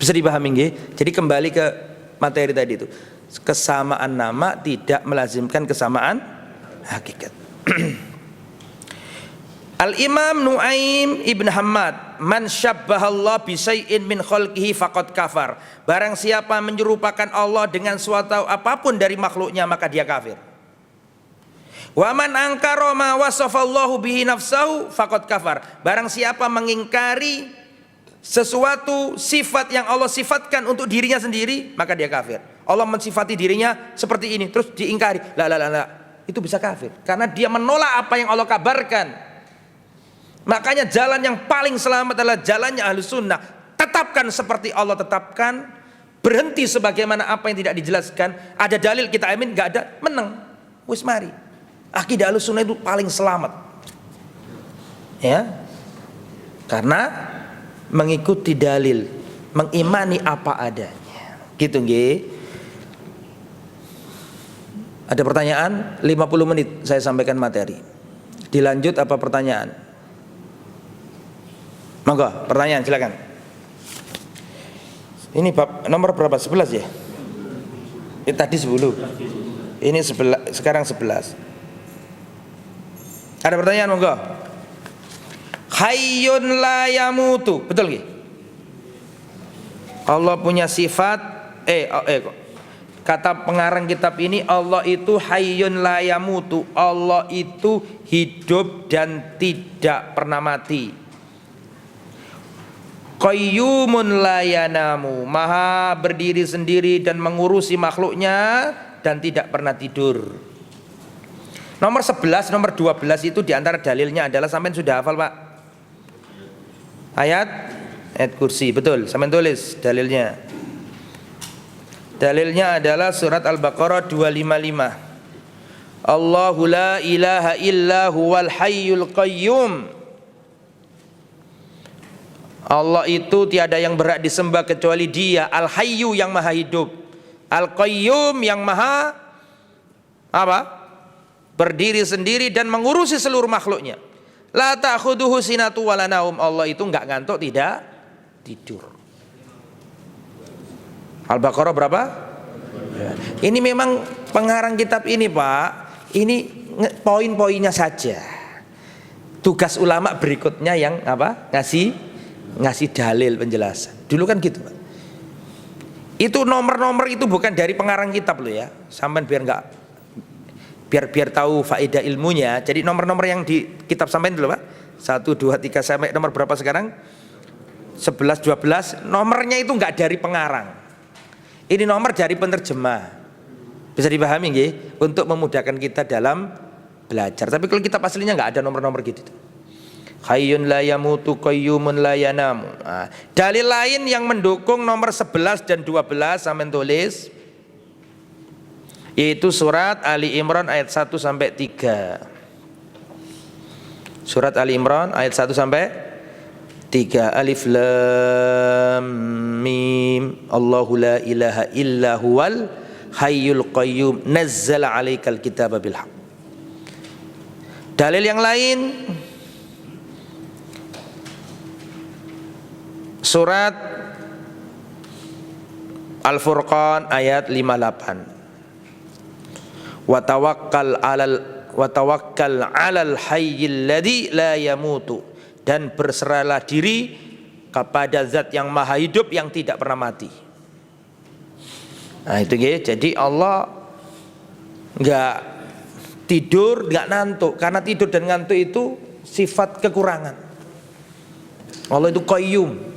Bisa dipahami nggih? Jadi kembali ke materi tadi itu. Kesamaan nama tidak melazimkan kesamaan hakikat. Al-Imam Nuaim Ibn Hammad, man syabbahallah bi syai'in min khalqihi faqad kafar. Barang siapa menyerupakan Allah dengan suatu apapun dari makhluknya, maka dia kafir. Wa man ankara ma wasafallahu bihi nafsahu faqad kafar. Barang siapa mengingkari sesuatu sifat yang Allah sifatkan untuk dirinya sendiri, maka dia kafir. Allah mensifati dirinya seperti ini, terus diingkari, la, itu bisa kafir, karena dia menolak apa yang Allah kabarkan. Makanya jalan yang paling selamat adalah jalannya Ahlus Sunnah. Tetapkan seperti Allah tetapkan, berhenti sebagaimana apa yang tidak dijelaskan. Ada dalil kita amin, nggak ada, menang, wis mari. Akidah Ahlus Sunnah itu paling selamat, ya, karena mengikuti dalil, mengimani apa adanya, gitu nggih. Ada pertanyaan? 50 menit saya sampaikan materi. Dilanjut apa pertanyaan? Monggo, pertanyaan silakan. Ini bab nomor berapa? 11 ya? Tadi 10. Ini 11, sekarang 11. Ada pertanyaan monggo? Hayyun la yamutu. Betul nggih? Allah punya sifat kata pengarang kitab ini, Allah itu hayyun la yamutu, Allah itu hidup dan tidak pernah mati. Qayyumun la yanamu, maha berdiri sendiri dan mengurusi makhluknya dan tidak pernah tidur. Nomor 11, nomor 12 itu diantara dalilnya adalah, sampean sudah hafal Pak? Ayat kursi, betul, sampean tulis dalilnya. Dalilnya adalah surat Al-Baqarah 255. Allahu la ilaha illa huwal hayyul qayyum. Allah itu tiada yang berhak disembah kecuali Dia, Al-Hayyu yang maha hidup, Al-Qayyum yang maha apa? Berdiri sendiri dan mengurusi seluruh makhluknya. La ta'khuduhu sinatu wala naum. Allah itu enggak ngantuk, tidak tidur. Al-Baqarah berapa? Ini memang pengarang kitab ini Pak, ini poin-poinnya saja. Tugas ulama berikutnya yang apa? Ngasih dalil penjelasan. Dulu kan gitu Pak. Itu nomor-nomor itu bukan dari pengarang kitab loh ya. Sampai biar tahu faedah ilmunya. Jadi nomor-nomor yang di kitab sampai dulu Pak. 1, 2, 3 sampai nomor berapa sekarang? 11, 12. Nomornya itu enggak dari pengarang. Ini nomor dari penerjemah. Bisa dipahami nggih? Untuk memudahkan kita dalam belajar. Tapi kalau kitab aslinya enggak ada nomor-nomor gitu. Hayyun la yamutu qayyumun la yanamu. Nah, dalil lain yang mendukung nomor 11 dan 12 sampean tulis, yaitu surat Ali Imran ayat 1 sampai 3. Surat Ali Imran ayat 1 sampai 3. Alif lam mim. Allahu la ilaha illa huwal hayyul qayyum nazzala 'alaikal kitaba bil haqq. Dalil yang lain surat Al-Furqan ayat 58. Wa tawakkal 'alal hayyil ladzi la yamutu, dan berserahlah diri kepada zat yang maha hidup yang tidak pernah mati. Nah itu ya, jadi Allah enggak tidur, enggak ngantuk, karena tidur dan ngantuk itu sifat kekurangan. Allah itu qayyum.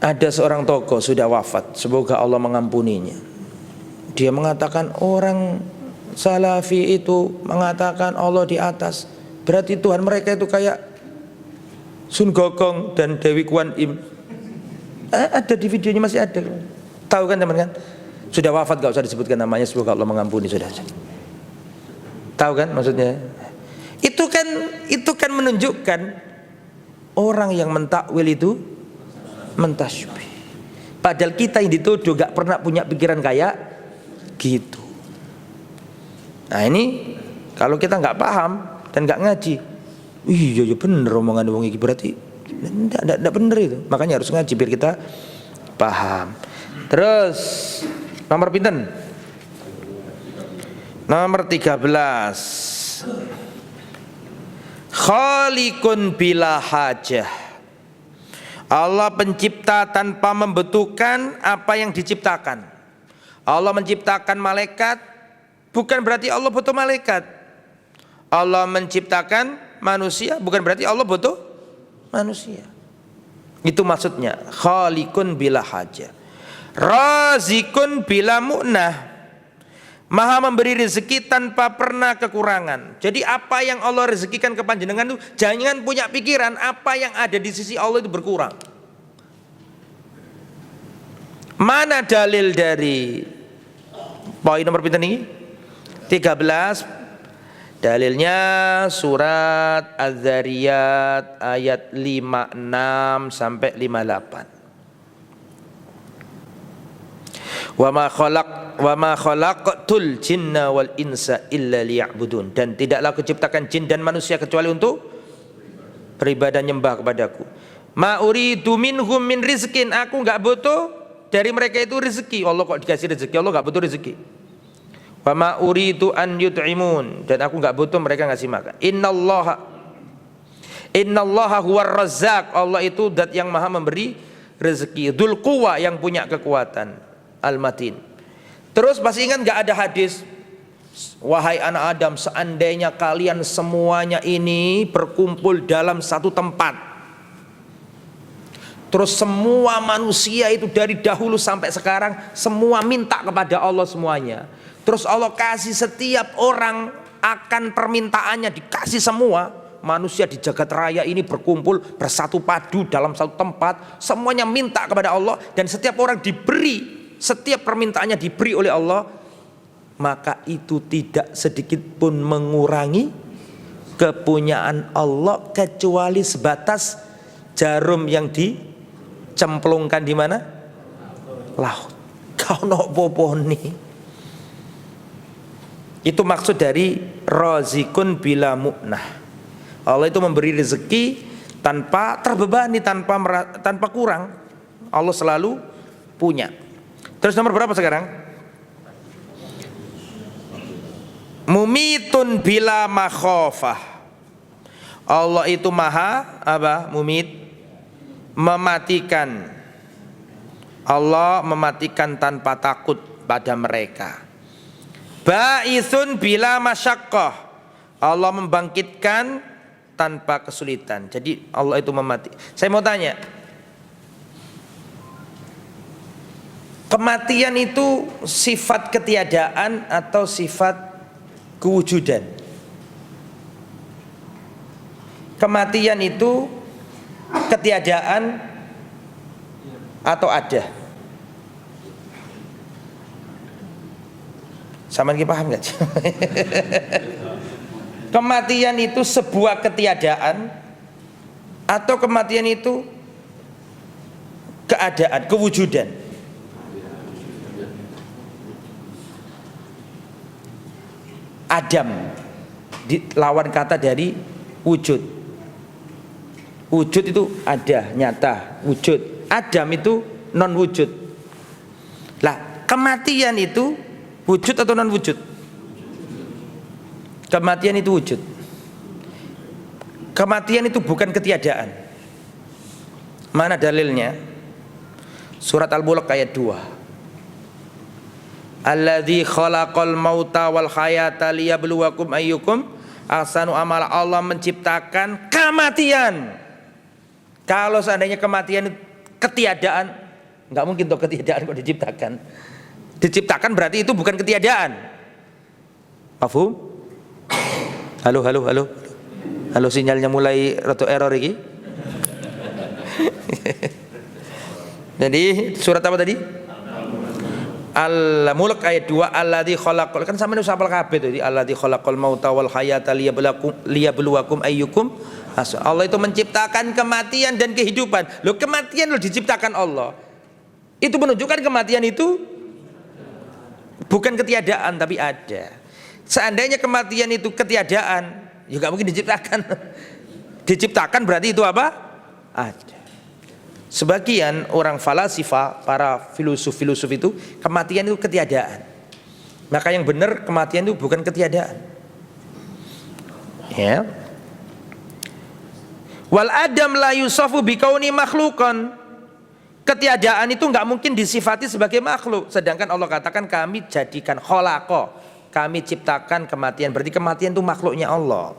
Ada seorang tokoh sudah wafat, semoga Allah mengampuninya. Dia mengatakan orang Salafi itu mengatakan Allah di atas, berarti Tuhan mereka itu kayak Sun Gokong dan Dewi Kwan Im. Ada di videonya, masih ada. Tahu kan teman kan? Sudah wafat, gak usah disebutkan namanya, semoga Allah mengampuni, sudah. Tahu kan maksudnya? Itu kan menunjukkan orang yang mentakwil itu mentasybih. Padahal kita yang dituduh gak pernah punya pikiran kayak gitu. Nah ini kalau kita nggak paham dan nggak ngaji, iya bener omongan wong iki, berarti enggak bener itu. Makanya harus ngaji biar kita paham. Terus nomor pinten? Nomor 13. Khaliqun bila hajah. Allah pencipta tanpa membutuhkan apa yang diciptakan. Allah menciptakan malaikat, bukan berarti Allah butuh malaikat. Allah menciptakan manusia, bukan berarti Allah butuh manusia. Itu maksudnya khaliqun bila hajah. Razikun bila mu'nah. Maha memberi rezeki tanpa pernah kekurangan. Jadi apa yang Allah rezekikan ke panjenengan itu, jangan punya pikiran apa yang ada di sisi Allah itu berkurang. Mana dalil dari poin nomor pinten ini? 13. Dalilnya surat Az-Zariyat ayat 56 sampai 58. Wa ma khalaqtul jinna wal insa illa liya'budun, dan tidaklah aku ciptakan jin dan manusia kecuali untuk beribadah nyembah kepadaku. Ma uridu minhum min rizkin, aku enggak butuh dari mereka itu rezeki. Allah kok dikasih rezeki, Allah enggak butuh rezeki. Wa ma uridu an yut'imun, dan aku enggak butuh mereka ngasih makan. Innallaha huwar razzaq, Allah itu zat yang maha memberi rezeki. Dzul quwwa, yang punya kekuatan. al-matin. Terus masih ingat nggak ada hadis, wahai anak Adam, seandainya kalian semuanya ini berkumpul dalam satu tempat, terus semua manusia itu dari dahulu sampai sekarang semua minta kepada Allah semuanya, terus Allah kasih setiap orang akan permintaannya, dikasih semua. Manusia di jagat raya ini berkumpul bersatu padu dalam satu tempat, semuanya minta kepada Allah, dan setiap orang diberi, setiap permintaannya diberi oleh Allah, maka itu tidak sedikit pun mengurangi kepunyaan Allah kecuali sebatas jarum yang dicemplungkan di mana? Laut. Kau nok poponi. Itu maksud dari razikun bila mu'nah. Allah itu memberi rezeki tanpa terbebani, tanpa kurang. Allah selalu punya. Terus nomor berapa sekarang? Mumitun bila makhofah. Allah itu maha apa? Mumit, mematikan. Allah mematikan tanpa takut pada mereka. Ba'itsun bila masyaqqah. Allah membangkitkan tanpa kesulitan. Jadi Allah itu memati. Saya mau tanya, kematian itu sifat ketiadaan atau sifat kewujudan? Kematian itu ketiadaan atau ada? Sama lagi paham gak? Kematian itu sebuah ketiadaan atau kematian itu keadaan, kewujudan? Adam lawan kata dari wujud. Wujud itu ada, nyata, wujud. Adam itu non wujud. Lah, kematian itu wujud atau non wujud? Kematian itu wujud. Kematian itu bukan ketiadaan. Mana dalilnya? Surat Al-Mulk ayat 2. Alladzi khalaqal mauta wal hayata liyabluwakum ayyukum ahsanu amala. Allah menciptakan kematian. Kalau seandainya kematian itu ketiadaan, enggak mungkin toh ketiadaan kok diciptakan. Diciptakan berarti itu bukan ketiadaan. Paham? Halo, sinyalnya mulai rada error iki. Jadi surat apa tadi? Al-Mulk ayat 2. Alladzi khalaqal, kan sampeyan wis hafal kabeh tadi. Alladzi khalaqal mauta wal hayata liyabluwakum ayyukum. Allah itu menciptakan kematian dan kehidupan. Loh, kematian loh diciptakan Allah. Itu menunjukkan kematian itu bukan ketiadaan tapi ada. Seandainya kematian itu ketiadaan, ya gak mungkin diciptakan. Diciptakan berarti itu apa? Ada. Sebagian orang falasifa, para filosof itu, kematian itu ketiadaan. Maka yang benar kematian itu bukan ketiadaan. Ya. Wal adam la yusafu bikauni makhluqan. Ketiadaan itu nggak mungkin disifati sebagai makhluk. Sedangkan Allah katakan kami jadikan khalaqa. Kami ciptakan kematian. Berarti kematian itu makhluknya Allah.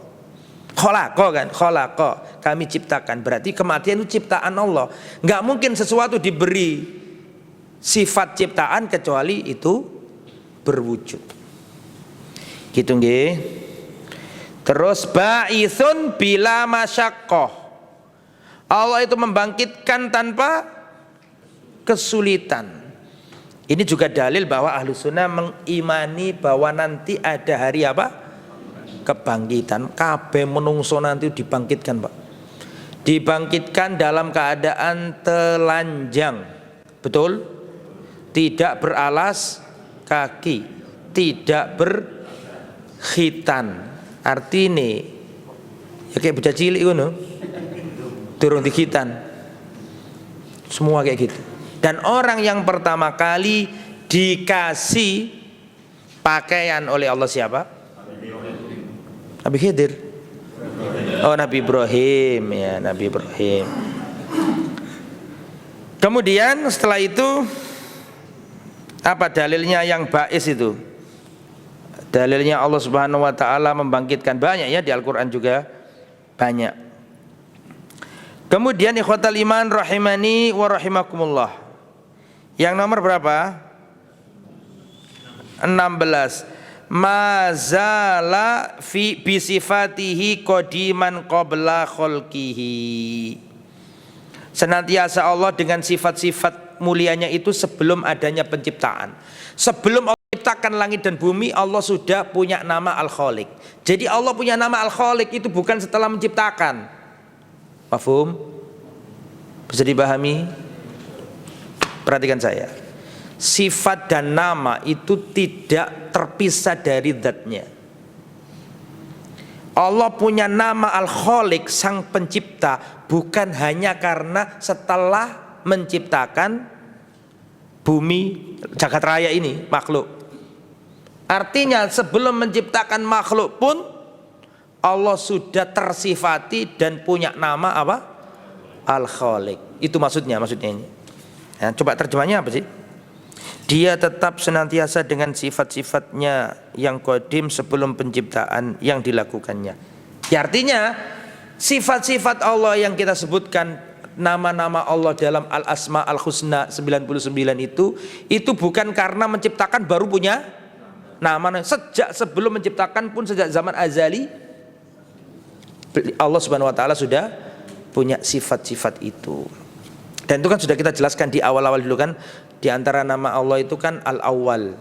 Khalaqa kan, khalaqa. Kami ciptakan. Berarti kematian itu ciptaan Allah. Nggak mungkin sesuatu diberi sifat ciptaan kecuali itu berwujud. Gitu nggih. Terus ba'itsun bila masyaqqah. Allah itu membangkitkan tanpa kesulitan. Ini juga dalil bahwa ahlu sunnah mengimani bahwa nanti ada hari apa? Kebangkitan. Kabeh menungso nanti dibangkitkan, Pak. Dibangkitkan dalam keadaan telanjang. Betul? Tidak beralas kaki, tidak berkhitan. Artinya ya kayak bocah cilik ngono. Durung dikhitan. Semua kayak gitu. Dan orang yang pertama kali dikasih pakaian oleh Allah siapa? Nabi Khidir. Oh, Nabi Ibrahim, ya, Nabi Ibrahim. Kemudian setelah itu Apa dalilnya yang ba'is itu? Dalilnya Allah Subhanahu wa taala membangkitkan, banyak ya, di Al-Qur'an juga banyak. Kemudian ikhwatal iman rahimani wa rahimakumullah. Yang nomor berapa? 16. Mazala fi bisifatihi qadiman qabla khalqihi. Senantiasa Allah dengan sifat-sifat mulianya itu sebelum adanya penciptaan. Sebelum Allah menciptakan langit dan bumi, Allah sudah punya nama Al-Khaliq. Jadi Allah punya nama Al-Khaliq itu bukan setelah menciptakan. Mafhum? Bisa dipahami? Perhatikan saya. Sifat dan nama itu tidak terpisah dari zatnya. Allah punya nama Al-Khaliq, sang pencipta, bukan hanya karena setelah menciptakan bumi jagat raya ini, makhluk. Artinya sebelum menciptakan makhluk pun Allah sudah tersifati dan punya nama apa? Al-Khaliq. Itu maksudnya ini. Nah, coba terjemahnya apa sih? Dia tetap senantiasa dengan sifat-sifatnya yang qadim sebelum penciptaan yang dilakukannya. Ya, artinya sifat-sifat Allah yang kita sebutkan, nama-nama Allah dalam Al-Asma Al-Husna 99 itu bukan karena menciptakan baru punya nama. Sejak sebelum menciptakan pun, sejak zaman azali, Allah Subhanahu wa taala sudah punya sifat-sifat itu. Dan itu kan sudah kita jelaskan di awal-awal dulu kan. Di antara nama Allah itu kan Al-Awwal,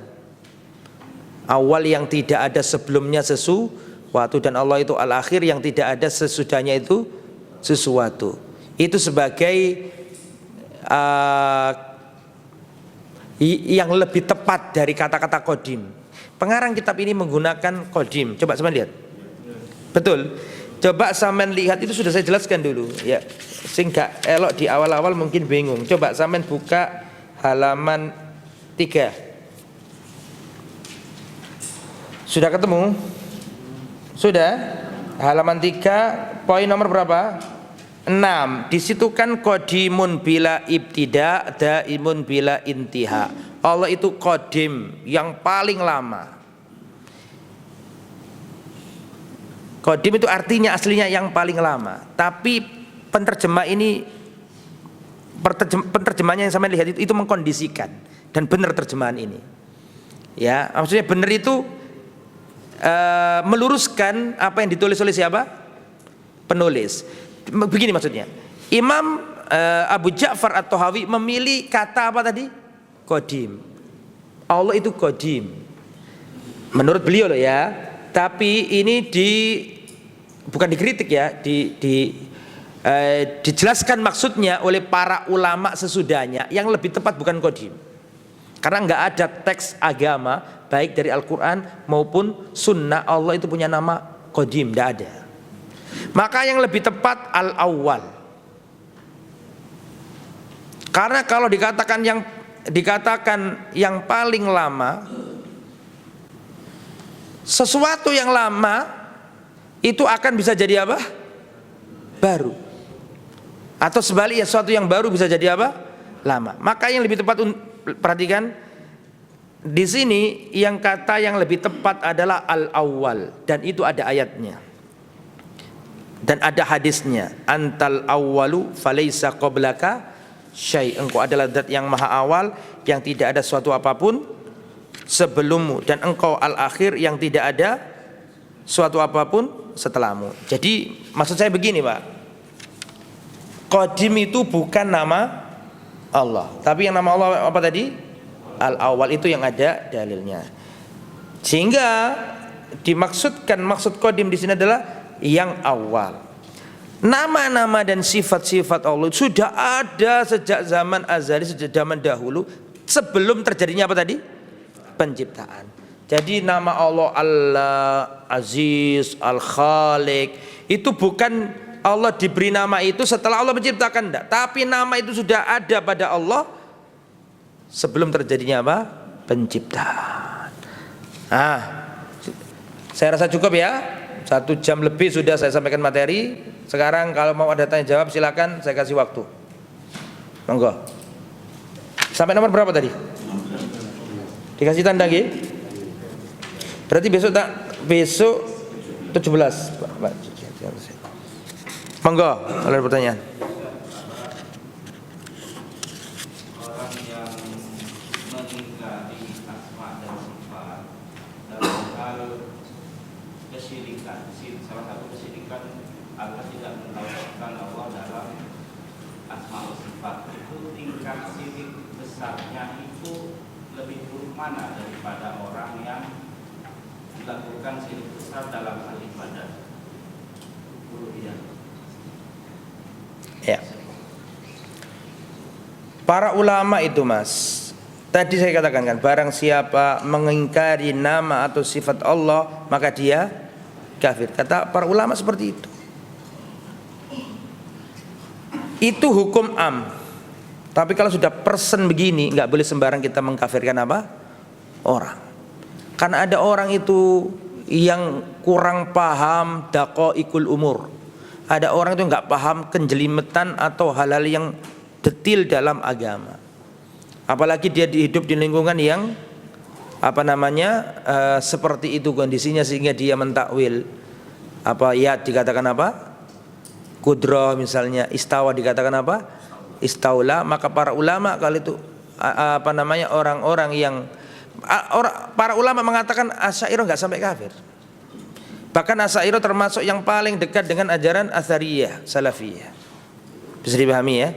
awal yang tidak ada sebelumnya sesuatu, dan Allah itu Al-Akhir yang tidak ada sesudahnya itu sesuatu. Itu sebagai yang lebih tepat dari kata-kata qadim. Pengarang kitab ini menggunakan qadim. Coba sampean lihat. Betul. Coba sampean lihat, itu sudah saya jelaskan dulu ya. Sing gak elok di awal-awal mungkin bingung. Coba sampean buka halaman 3. Sudah ketemu? Sudah? Halaman 3, poin nomor berapa? 6. Di situ kan qadimun bila ibtida, daimun bila intiha. Allah itu qadim, yang paling lama. Qadim itu artinya aslinya yang paling lama. Tapi penterjemah ini, penterjemahannya yang saya lihat itu mengkondisikan, dan benar terjemahan ini. Ya, maksudnya benar itu meluruskan apa yang ditulis oleh siapa? Penulis. Begini maksudnya. Imam Abu Ja'far At-Tahawi memilih kata apa tadi? Qadim. Allah itu qadim. Menurut beliau loh ya. Tapi ini bukan dikritik ya, dijelaskan maksudnya oleh para ulama sesudahnya. Yang lebih tepat bukan qadim, karena nggak ada teks agama baik dari Al-Quran maupun Sunnah Allah itu punya nama qadim, nggak ada. Maka yang lebih tepat Al-Awwal, karena kalau dikatakan yang paling lama, sesuatu yang lama itu akan bisa jadi apa? Baru. Atau sebaliknya, sesuatu yang baru bisa jadi apa? Lama. Maka yang lebih tepat, perhatikan di sini, yang kata yang lebih tepat adalah Al-Awwal, dan itu ada ayatnya dan ada hadisnya. Antal awwalu falaisa qablaka syai'. Engkau adalah zat yang maha awal, yang tidak ada suatu apapun sebelummu, dan engkau Al-Akhir, yang tidak ada suatu apapun setelahmu. Jadi maksud saya begini Pak, qadim itu bukan nama Allah, tapi yang nama Allah apa tadi? Al-Awwal, itu yang ada dalilnya. Sehingga dimaksudkan, maksud qadim di sini adalah yang awal. Nama-nama dan sifat-sifat Allah sudah ada sejak zaman azali, sejak zaman dahulu, sebelum terjadinya apa tadi? Penciptaan. Jadi nama Allah Al-Aziz, Al-Khaliq, itu bukan Allah diberi nama itu setelah Allah menciptakan, enggak. Tapi nama itu sudah ada pada Allah sebelum terjadinya apa? Penciptaan. Nah, saya rasa cukup ya. 1 jam lebih sudah saya sampaikan materi. Sekarang kalau mau ada tanya jawab silakan, saya kasih waktu. Monggo. Sampai nomor berapa tadi? Dikasih tanda nggih? Berarti besok 17, Pak. Monggo, kalau ada pertanyaan. Orang yang mengingkari asma dan sifat dalam hal kesyirikan, salah satu kesyirikan adalah tidak melakukan Allah dalam asma dan sifat, itu tingkat syirik besarnya itu lebih buruk mana daripada orang yang dilakukan syirik besar dalam hal ibadah? Ya. Para ulama itu, Mas, tadi saya katakan kan, barang siapa mengingkari nama atau sifat Allah maka dia kafir. Kata para ulama seperti itu. Itu hukum am. Tapi kalau sudah person begini, nggak boleh sembarang kita mengkafirkan apa? Orang. Karena ada orang itu yang kurang paham daqaiqul umur. Ada orang itu nggak paham kenjelimetan atau hal-hal yang detil dalam agama. Apalagi dia hidup di lingkungan yang seperti itu kondisinya, sehingga dia mentakwil ya dikatakan apa? Kudro misalnya, istawa dikatakan apa? Istaula. Maka para ulama kalau itu orang-orang yang para ulama mengatakan Asy'ariyah nggak sampai kafir. Bahkan Asy'ariyah termasuk yang paling dekat dengan ajaran Atsariyah, Salafiyah. Bisa dipahami ya?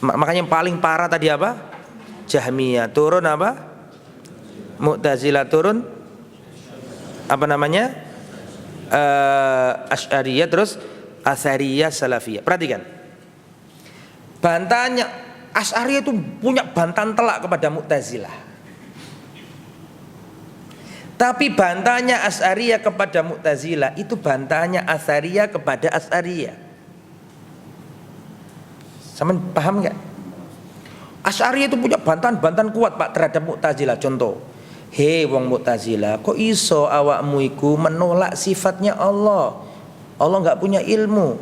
Makanya yang paling parah tadi apa? Jahmiyah. Turun apa? Mu'tazilah. Turun Asy'ariyah. Terus Atsariyah, Salafiyah. Perhatikan. Bantahannya Asy'ariyah itu punya bantahan telak kepada Mu'tazilah. Tapi bantahannya Asy'ariyah kepada Mu'tazilah itu bantahannya Atsariyah kepada Asy'ariyah. Sama paham nggak? Asy'ariyah itu punya bantahan kuat Pak terhadap Mu'tazilah. Contoh, wong Mu'tazilah, kok iso awakmu iku menolak sifatnya Allah? Allah nggak punya ilmu.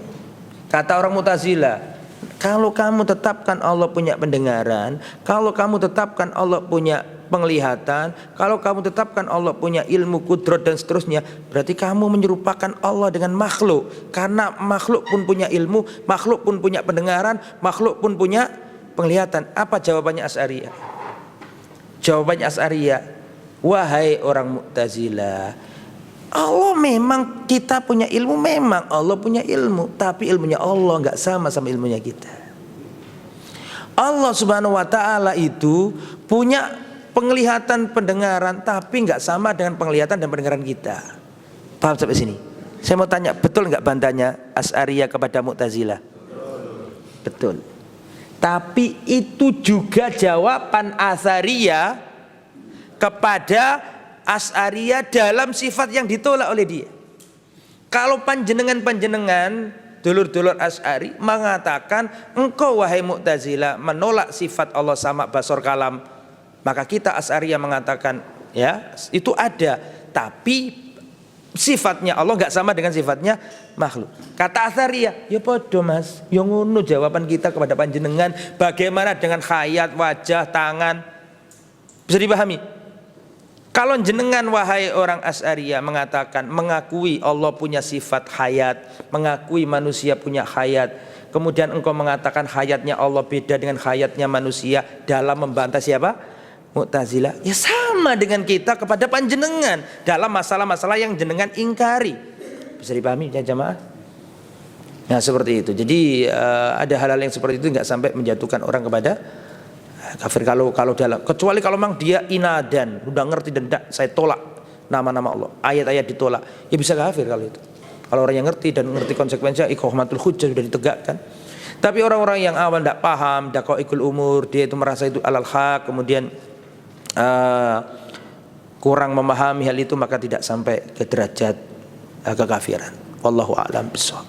Kata orang Mu'tazilah, kalau kamu tetapkan Allah punya pendengaran, kalau kamu tetapkan Allah punya penglihatan, kalau kamu tetapkan Allah punya ilmu, kudrat dan seterusnya, berarti kamu menyerupakan Allah dengan makhluk. Karena makhluk pun punya ilmu, makhluk pun punya pendengaran, makhluk pun punya penglihatan. Apa jawabannya Asy'ariyah? Jawabannya Asy'ariyah, wahai orang Mu'tazilah, Allah memang kita punya ilmu, memang Allah punya ilmu, tapi ilmunya Allah nggak sama ilmunya kita. Allah Subhanahu wa ta'ala itu punya penglihatan, pendengaran, tapi nggak sama dengan penglihatan dan pendengaran kita. Paham sampai sini? Saya mau tanya, betul nggak bantahnya Asy'ariyah kepada Mu'tazilah? Betul. Tapi itu juga jawaban Atsariyah kepada Asy'ariyah dalam sifat yang ditolak oleh dia. Kalau panjenengan dulur-dulur Asy'ari mengatakan engkau wahai Mu'tazilah menolak sifat Allah sama basor kalam, maka kita Asy'ariyah mengatakan ya itu ada, tapi sifatnya Allah nggak sama dengan sifatnya makhluk. Kata Atsariyah, ya podo Mas, yang ngono jawaban kita kepada panjenengan. Bagaimana dengan hayat, wajah, tangan? Bisa dipahami? Kalau jenengan wahai orang Asy'ariyah mengatakan mengakui Allah punya sifat hayat, mengakui manusia punya hayat, kemudian engkau mengatakan hayatnya Allah beda dengan hayatnya manusia dalam membantah siapa? Mu'tazilah. Ya sama dengan kita kepada panjenengan dalam masalah-masalah yang jenengan ingkari. Bisa dipahami ya jamaah? Nah seperti itu. Jadi ada hal-hal yang seperti itu nggak sampai menjatuhkan orang kepada kafir kalau dalam, kecuali kalau memang dia inadan, udah ngerti dan saya tolak nama-nama Allah, ayat-ayat ditolak, ya bisa kafir kalau itu. Kalau orang yang ngerti dan ngerti konsekuensinya, iqamatul hujjah sudah ditegakkan. Tapi orang-orang yang awal tidak paham daqaiqul umur, dia itu merasa itu alal haq, kemudian kurang memahami hal itu, maka tidak sampai ke derajat kekafiran. Wallahu a'lam bishawab.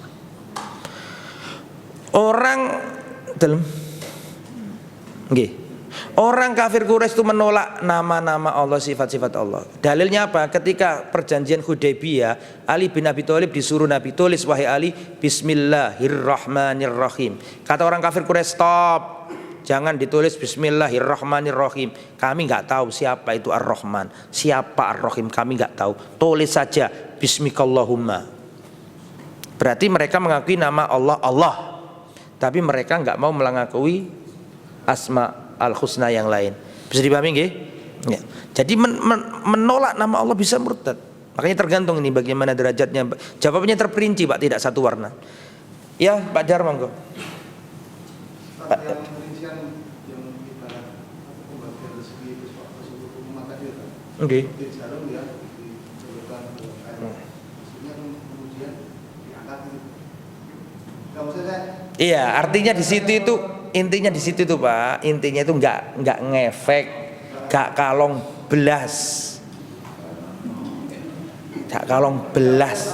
Orang kafir Quraisy itu menolak nama-nama Allah, sifat-sifat Allah. Dalilnya apa? Ketika perjanjian Hudaybiyah, Ali bin Abi Thalib disuruh Nabi, tulis wahai Ali, Bismillahirrahmanirrahim. Kata orang kafir Quraisy, stop, jangan ditulis Bismillahirrahmanirrahim. Kami nggak tahu siapa itu Ar-Rahman, siapa Ar-Rahim, kami nggak tahu. Tulis saja Bismikallahumma. Berarti mereka mengakui nama Allah Allah, tapi mereka nggak mau mengakui Asma al-Husna yang lain. Bisa dipahami nggih? Ya. Jadi menolak nama Allah bisa murtad. Makanya tergantung ini bagaimana derajatnya. Jawabannya terperinci Pak, tidak satu warna. Ya Pak Jar, monggo. Pak, yang perincian yang kita pembagian rezeki itu seluruh umat tadi kan. Oke. Di jarum ya disebutkan air. Maksudnya kemudian diangkat. Enggak maksudnya. Iya, artinya di situ itu intinya di situ tuh Pak. Intinya itu enggak ngefek, enggak kalong belas. Enggak kalong belas.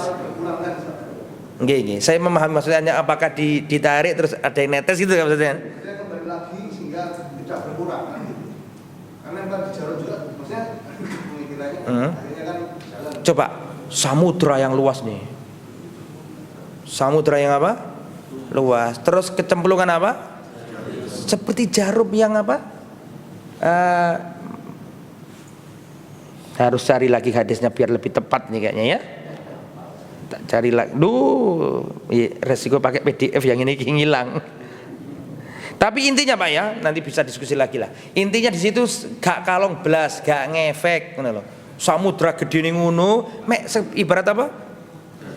Nggih. Saya memahami maksudnya, apakah ditarik terus ada yang netes gitu kan maksudnya? Saya kembali lagi sehingga tidak berkurang kan gitu. Karena kan di jarum juga maksudnya pemikirannya akhirnya kan jalan. Coba samudra yang luas nih. Samudra yang apa? Luas. Terus kecemplungan apa? Seperti jarum yang apa? Harus cari lagi hadisnya biar lebih tepat nih kayaknya ya. Cari lagi. Resiko pakai PDF yang ini hilang. Tapi intinya Pak ya, nanti bisa diskusi lagi lah. Intinya di situ gak kalong belas, gak ngefek, ngono lho. Samudra gede ngono, mek ibarat apa?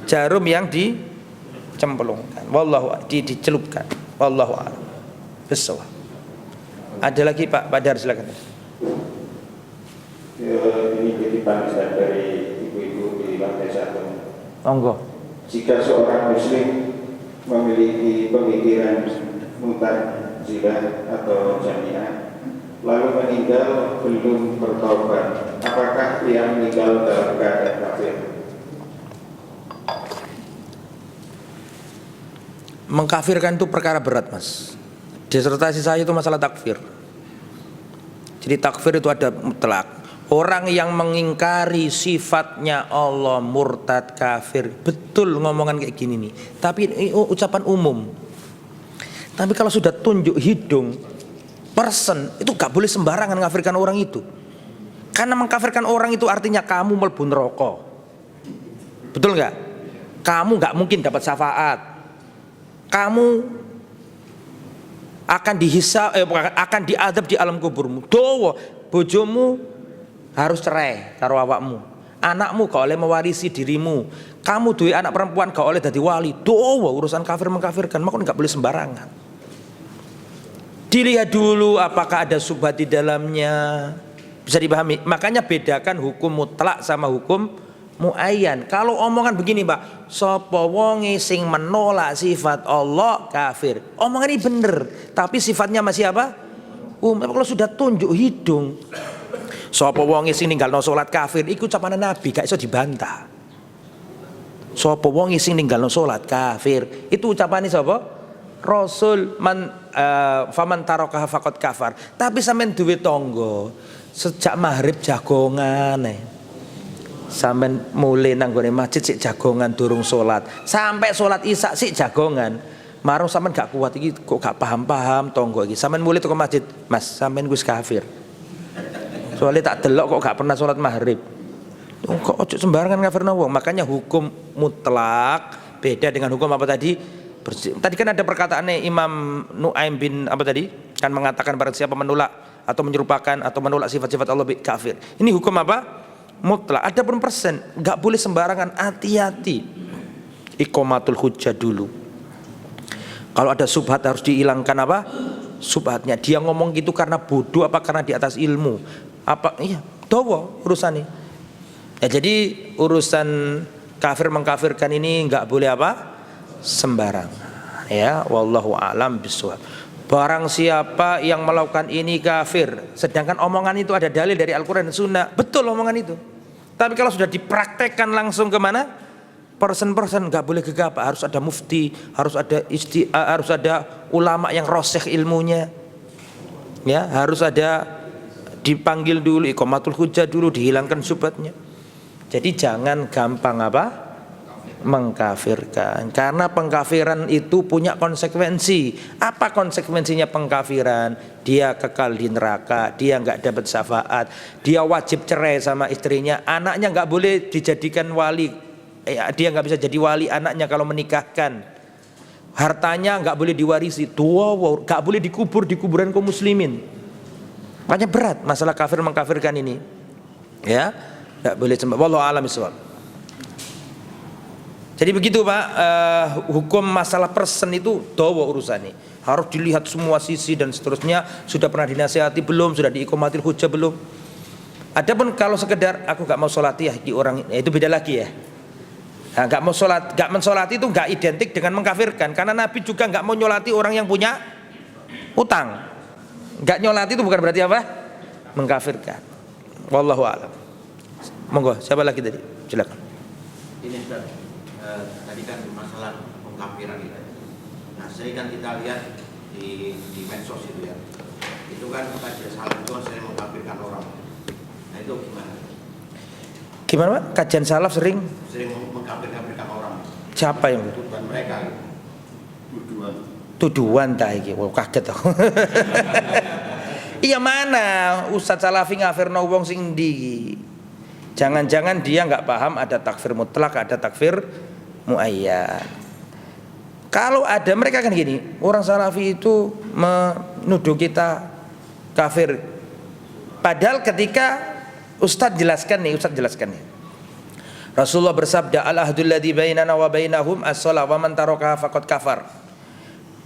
Jarum yang dicemplungkan. Wallahu dicelupkan. Wallahu a'lam. Bissawab. Ada lagi Pak Badar, silakan. Ini titipan dari ibu-ibu di lantai 1. Monggo. Jika seorang muslim memiliki pemikiran mutazilah atau jamiah lalu meninggal belum bertaubat, apakah dia meninggal dalam keadaan kafir? Mengkafirkan itu perkara berat Mas. Disertasi saya itu masalah takfir. Jadi takfir itu ada mutlak. Orang yang mengingkari sifatnya Allah murtad kafir. Betul ngomongan kayak gini nih. Tapi ini ucapan umum. Tapi kalau sudah tunjuk hidung person, itu gak boleh sembarangan mengkafirkan orang itu. Karena mengkafirkan orang itu artinya kamu mlebu neraka. Betul gak? Kamu gak mungkin dapat syafaat. Kamu akan akan diadab di alam kuburmu. Dawa bojomu harus cerai karo awakmu. Anakmu gak oleh mewarisi dirimu. Kamu duwe anak perempuan gak oleh dadi wali. Dawa urusan kafir mengkafirkan, makanya gak boleh sembarangan. Dilihat dulu apakah ada subhat di dalamnya. Bisa dipahami. Makanya bedakan hukum mutlak sama hukum muayyan. Kalau omongan begini Pak, sapa wonge sing menolak sifat Allah kafir. Omongan ini bener, tapi sifatnya masih apa? Kalau sudah tunjuk hidung, sapa wonge sing ninggalno salat kafir, iku ucapan Nabi gak iso dibantah. Sapa wonge sing ninggalno salat kafir, itu ucapane sapa? Rasul faman tarakaha faqad kafar. Tapi sampean duwe tangga sejak maghrib jagongan sampean mulai nang gone masjid sik jagongan durung salat, sampai salat isya sik jagongan. Marung sampean gak kuat iki, kok gak paham-paham tangga iki. Sampean mulai teko masjid, Mas, sampean wis kafir. Soalnya tak delok kok gak pernah sholat maghrib. Kok ojo sembarangan ngafirna wong. Makanya hukum mutlak beda dengan hukum apa tadi? Tadi kan ada perkataannya Imam Nu'aim bin apa tadi? Kan mengatakan barang siapa menolak atau menyerupakan atau menolak sifat-sifat Allah kafir. Ini hukum apa? Mutlak. Ada pun persen, gak boleh sembarangan. Hati-hati. Iqamatul hujjah dulu. Kalau ada subhat harus dihilangkan apa? Subhatnya. Dia ngomong gitu karena bodoh apa karena di atas ilmu? Apa iya dawa urusan ini ya. Jadi urusan kafir mengkafirkan ini nggak boleh apa sembarangan ya. Wallahu a'lam bishawab. Barang siapa yang melakukan ini kafir, sedangkan omongan itu ada dalil dari Al-Quran dan Sunnah, betul omongan itu. Tapi kalau sudah dipraktekkan langsung kemana? Person nggak boleh gegabah. Harus ada mufti, harus ada ulama yang rosyih ilmunya ya, harus ada dipanggil dulu, iqamatul hujjah dulu, dihilangkan syubhatnya. Jadi jangan gampang apa? mengkafirkan. Karena pengkafiran itu punya konsekuensi. Apa konsekuensinya pengkafiran? Dia kekal di neraka, dia nggak dapat syafaat, dia wajib cerai sama istrinya, anaknya nggak boleh dijadikan wali, dia nggak bisa jadi wali anaknya kalau menikahkan, hartanya nggak boleh diwarisi, nggak boleh dikubur di kuburan kaum muslimin. Makanya berat masalah kafir mengkafirkan ini, ya nggak boleh sembah. Wallahu a'lam bishawab. Jadi begitu Pak, hukum masalah person itu dawa urusannya. Harus dilihat semua sisi dan seterusnya. Sudah pernah dinasihati belum? Sudah diikomatil hujah belum? Adapun kalau sekedar aku gak mau sholat ya di orang, itu beda lagi ya. Nah, gak mensolati itu gak identik dengan mengkafirkan. Karena Nabi juga gak mau nyolati orang yang punya utang. Gak nyolati itu bukan berarti apa? Mengkafirkan. Wallahu a'lam. Monggo, siapa lagi tadi? Silakan. Ini Ustaz, tadi kan masalah pengkafiran itu. Nah, sering kan kita lihat di medsos itu ya. Itu kan kajian salah itu sering mengkafirkan orang. Nah, itu gimana? Gimana Pak? Kajian salaf sering mengkafirkan orang. Siapa yang Tuduhan mereka. Tuduhan tak iki. Wah, kaget aku. Iya mana Ustadz Salafi ngafirno wong sing ndi? Jangan-jangan dia nggak paham ada takfir mutlak, ada takfir muayyan. Kalau ada, mereka kan gini, orang Salafi itu menuduh kita kafir. Padahal ketika Ustadz jelaskan nih. Rasulullah bersabda, al-ahdul ladzi bainana wa bainahum as-shalah wa man tarakaha faqad kafar.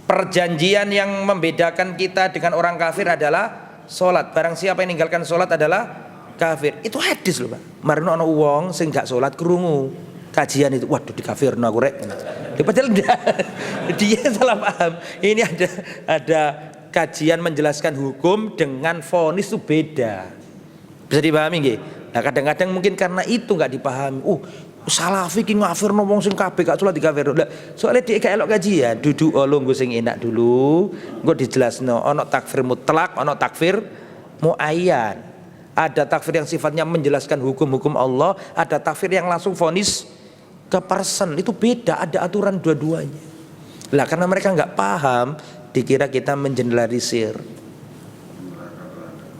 Perjanjian yang membedakan kita dengan orang kafir adalah salat. Barang siapa yang meninggalkan salat adalah kafir. Itu hadis loh Pak. Marino ana wong sing gak salat krungu kajian itu, waduh dikafirno aku rek. Padahal dia salah paham. Ini ada kajian menjelaskan hukum dengan vonis itu beda. Bisa dipahami nggih? Nah, kadang-kadang mungkin karena itu nggak dipahami. Salafi ki ngafirno wong sing kabeh gak salat dikafirno. Soalnya dia gak elok kajian, duduk lungguh sing enak dulu, engko dijelasno ana takfir mutlak, ana takfir muayyan. Ada takfir yang sifatnya menjelaskan hukum-hukum Allah, ada takfir yang langsung vonis ke person. Itu beda, ada aturan dua-duanya. Lah karena mereka nggak paham, dikira kita mengeneralisir.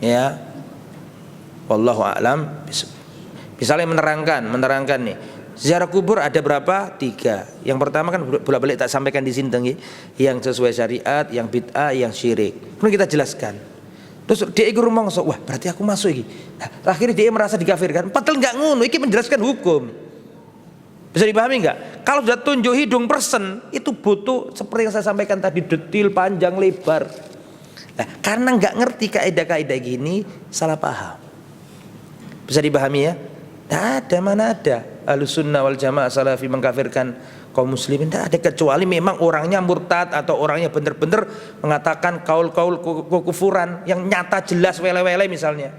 Ya, wallahu a'lam. Misalnya menerangkan nih, ziarah kubur ada berapa? 3. Yang pertama kan bolak-balik tak sampaikan di sini tengi, yang sesuai syariat, yang bid'ah, yang syirik. Kemudian kita jelaskan. Terus dia ikut rumah wah berarti aku masuk iki. Nah, akhirnya dia merasa dikafirkan. Padahal nggak ngono, iki menjelaskan hukum. Bisa dipahami nggak? Kalau sudah tunjuk hidung person itu butuh seperti yang saya sampaikan tadi, detil, panjang, lebar. Nah, karena nggak ngerti kaidah-kaidah gini, salah paham. Bisa dipahami ya? Mana ada Ahlussunnah wal Jamaah Salafi mengkafirkan kaum muslimin. Tidak ada, kecuali memang orangnya murtad atau orangnya benar-benar mengatakan kaul-kaul kufuran yang nyata jelas wele-wele misalnya.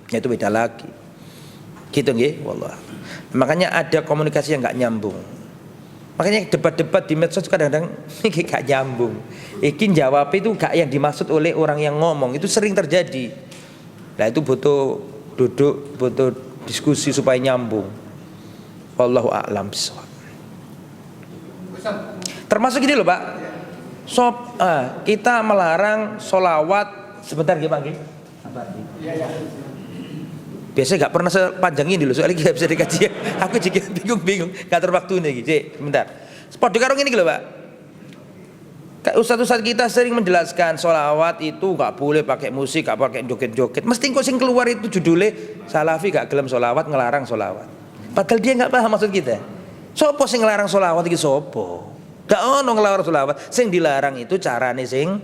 Ya itu beda lagi. Gitu nggih, wallah. Makanya ada komunikasi yang nggak nyambung. Makanya debat-debat di medsos kadang-kadang ini gak nyambung. Iki jawab itu gak yang dimaksud oleh orang yang ngomong, itu sering terjadi. Nah itu butuh duduk, butuh diskusi supaya nyambung. Wallahu a'lam bishawab. Termasuk ini loh Pak, kita melarang sholawat. Sebentar Pak. Biasanya nggak pernah sepanjang ini loh, soalnya nggak bisa dikaji. Aku juga bingung, nggak terwaktu nih. Sebentar. Spot di karung ini loh Pak. Ustadz kita sering menjelaskan sholawat itu nggak boleh pakai musik, nggak pakai joget-joget. Mesti kok sing keluar itu judulnya Salafi gak gelem sholawat, ngelarang sholawat. Padahal dia nggak paham maksud kita. Sopo sing ngelarang sholawat iki sopo? Gak ono ngelarang sholawat. Sing dilarang itu carane sing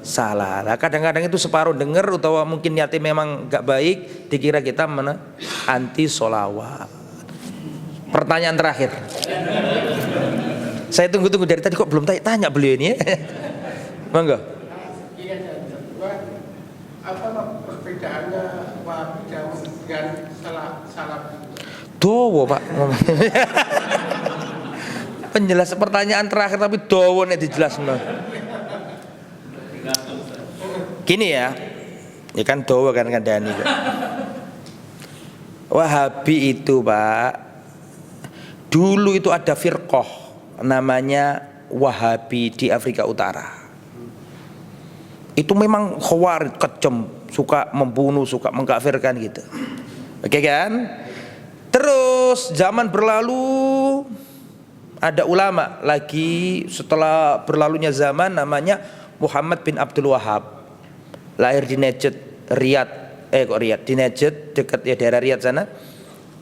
salah. Nah, kadang-kadang itu separuh denger atau mungkin niatnya memang gak baik, dikira kita anti sholawat. Pertanyaan terakhir. Saya tunggu dari tadi kok belum tanya beliau ini ya. Monggo. Apa perbedaannya Wahabi dengan Salafi? Dowo Pak. Penjelasan pertanyaan terakhir tapi dowo nek dijelasno. Gini ya kan dowo kan kandhani kok. Wahabi itu Pak Dulu itu ada firqah namanya Wahabi di Afrika Utara. Itu memang khawarij, kejem, suka membunuh, suka mengkafirkan gitu. Oke kan? Terus zaman berlalu, ada ulama lagi setelah berlalunya zaman namanya Muhammad bin Abdul Wahab. Lahir di Najd, Riyadh, di Najd dekat ya daerah Riyadh sana.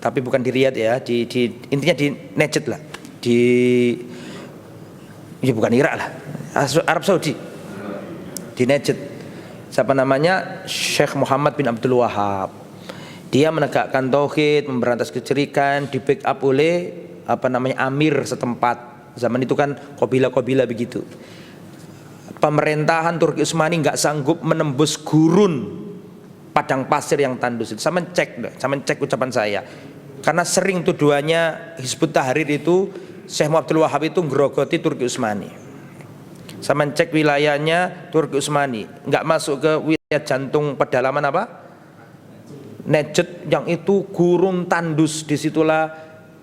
Tapi bukan di Riyadh ya, intinya di Najd lah. Ya bukan Irak lah. Arab Saudi. Di Najd. Siapa namanya? Syekh Muhammad bin Abdul Wahab. Dia menegakkan tauhid, memberantas kesyirikan, di backup oleh amir setempat. Zaman itu kan kabilah-kabilah begitu. Pemerintahan Turki Utsmani nggak sanggup menembus gurun padang pasir yang tandus itu. Saya cek ucapan saya. Karena sering tuduhannya Hizbut Tahrir itu Syekh Abdul Wahab itu ngerogoti Turki Utsmani. Saya cek wilayahnya Turki Utsmani, nggak masuk ke wilayah jantung pedalaman Najd yang itu gurun tandus. Disitulah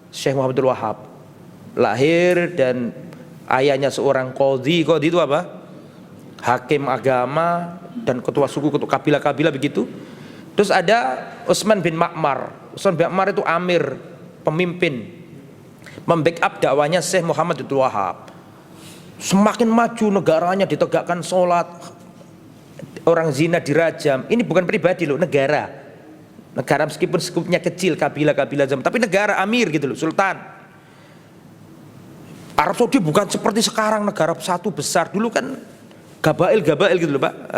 Syekh Abdul Wahab lahir dan ayahnya seorang qadhi itu apa? Hakim agama dan ketua suku, ketua kabilah-kabilah begitu. Terus ada Utsman bin Ma'mar. Utsman bin Ma'mar itu amir, pemimpin, membackup dakwanya Syekh Muhammad bin Abdul Wahab. Semakin maju negaranya, ditegakkan sholat, orang zina dirajam. Ini bukan pribadi loh, negara meskipun skupnya kecil, kabilah-kabilah zaman, tapi negara amir gitu loh, sultan. Arab Saudi bukan seperti sekarang negara satu besar. Dulu kan gabail gitu loh Pak,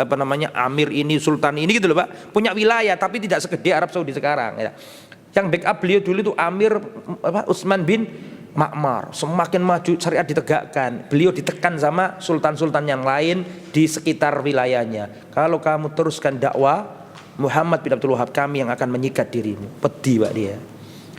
amir ini, sultan ini gitu loh Pak, punya wilayah tapi tidak segede Arab Saudi sekarang ya. Yang backup beliau dulu itu Amir Utsman bin Ma'mar. Semakin maju syariat ditegakkan, beliau ditekan sama sultan-sultan yang lain di sekitar wilayahnya. Kalau kamu teruskan dakwah Muhammad bin Abdul Wahab, kami yang akan menyikat dirimu. Pedih Pak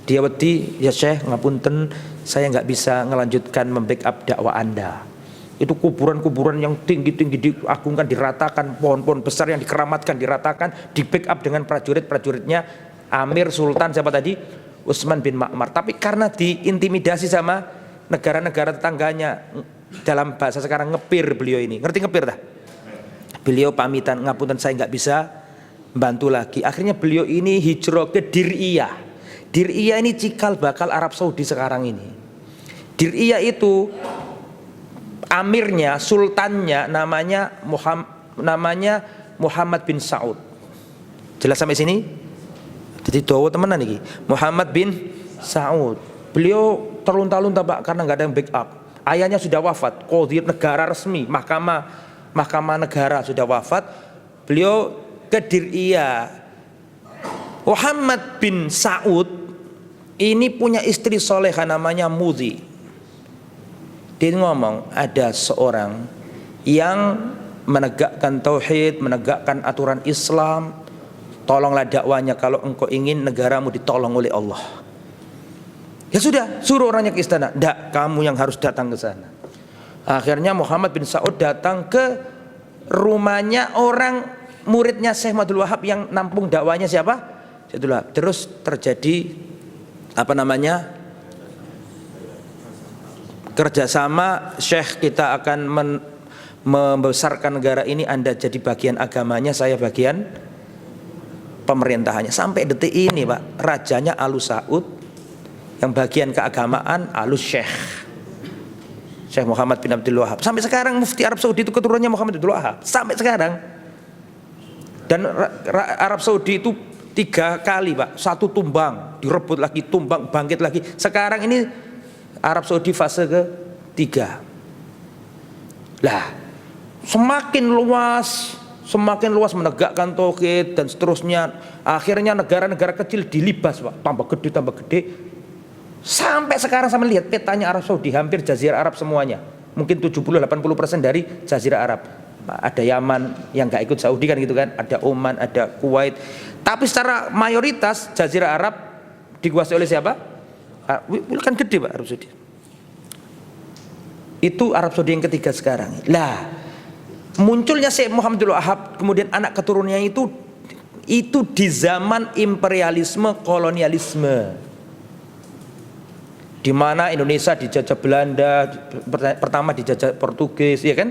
dia wedi, ya Syekh ngapunten, saya nggak bisa ngelanjutkan membackup dakwah Anda. Itu kuburan-kuburan yang tinggi-tinggi diagungkan, diratakan, pohon-pohon besar yang dikeramatkan, diratakan, di backup dengan prajurit-prajuritnya Amir Sultan siapa tadi? Utsman bin Ma'mar. Tapi karena diintimidasi sama negara-negara tetangganya, dalam bahasa sekarang ngepir beliau ini. Ngerti ngepir dah? Beliau pamitan, ngapunten saya nggak bisa bantu lagi. Akhirnya beliau ini hijrah ke Dir'iyah. Dir'iyah ini cikal bakal Arab Saudi sekarang ini. Dir'iyah itu amirnya, sultannya namanya Muhammad bin Saud. Jelas sampai sini? Jadi dawa temenan nih, Muhammad bin Saud. Beliau terlunta-lunta Pak karena nggak ada yang backup. Ayahnya sudah wafat, qadhi negara resmi, mahkamah negara sudah wafat. Beliau ke Dir'iyah. Muhammad bin Saud ini punya istri soleha namanya Mudhi. Dia ngomong, ada seorang yang menegakkan tauhid, menegakkan aturan Islam, tolonglah dakwanya kalau engkau ingin negaramu ditolong oleh Allah. Ya sudah, suruh orangnya ke istana. Nggak, kamu yang harus datang ke sana. Akhirnya Muhammad bin Saud datang ke rumahnya orang muridnya Syekh Abdul Wahab yang nampung dakwanya siapa? Syekh Abdul Wahab. Terus terjadi kerjasama. Syekh, kita akan membesarkan negara ini, Anda jadi bagian agamanya, saya bagian pemerintahannya. Sampai detik ini Pak, rajanya Alu Saud, yang bagian keagamaan Alu Syekh Muhammad bin Abdul Wahab. Sampai sekarang mufti Arab Saudi itu keturunannya Muhammad bin Abdul Wahab. Sampai sekarang. Dan Arab Saudi itu 3 kali Pak, 1 tumbang, direbut lagi, tumbang, bangkit lagi. Sekarang ini Arab Saudi fase ke-3. Lah, semakin luas menegakkan tauhid dan seterusnya. Akhirnya negara-negara kecil dilibas Pak, tambah gede. Sampai sekarang sama lihat petanya Arab Saudi, hampir Jazirah Arab semuanya. Mungkin 70-80% dari Jazirah Arab. Ada Yaman yang gak ikut Saudi kan gitu kan, ada Oman, ada Kuwait. Tapi secara mayoritas Jazirah Arab dikuasai oleh siapa? Kan gede Pak Arab Saudi. Itu Arab Saudi yang ketiga sekarang. Lah, munculnya Syekh Muhammad bin Wahab, kemudian anak keturunannya itu di zaman imperialisme, kolonialisme. di mana Indonesia dijajah Belanda, pertama dijajah Portugis, ya kan?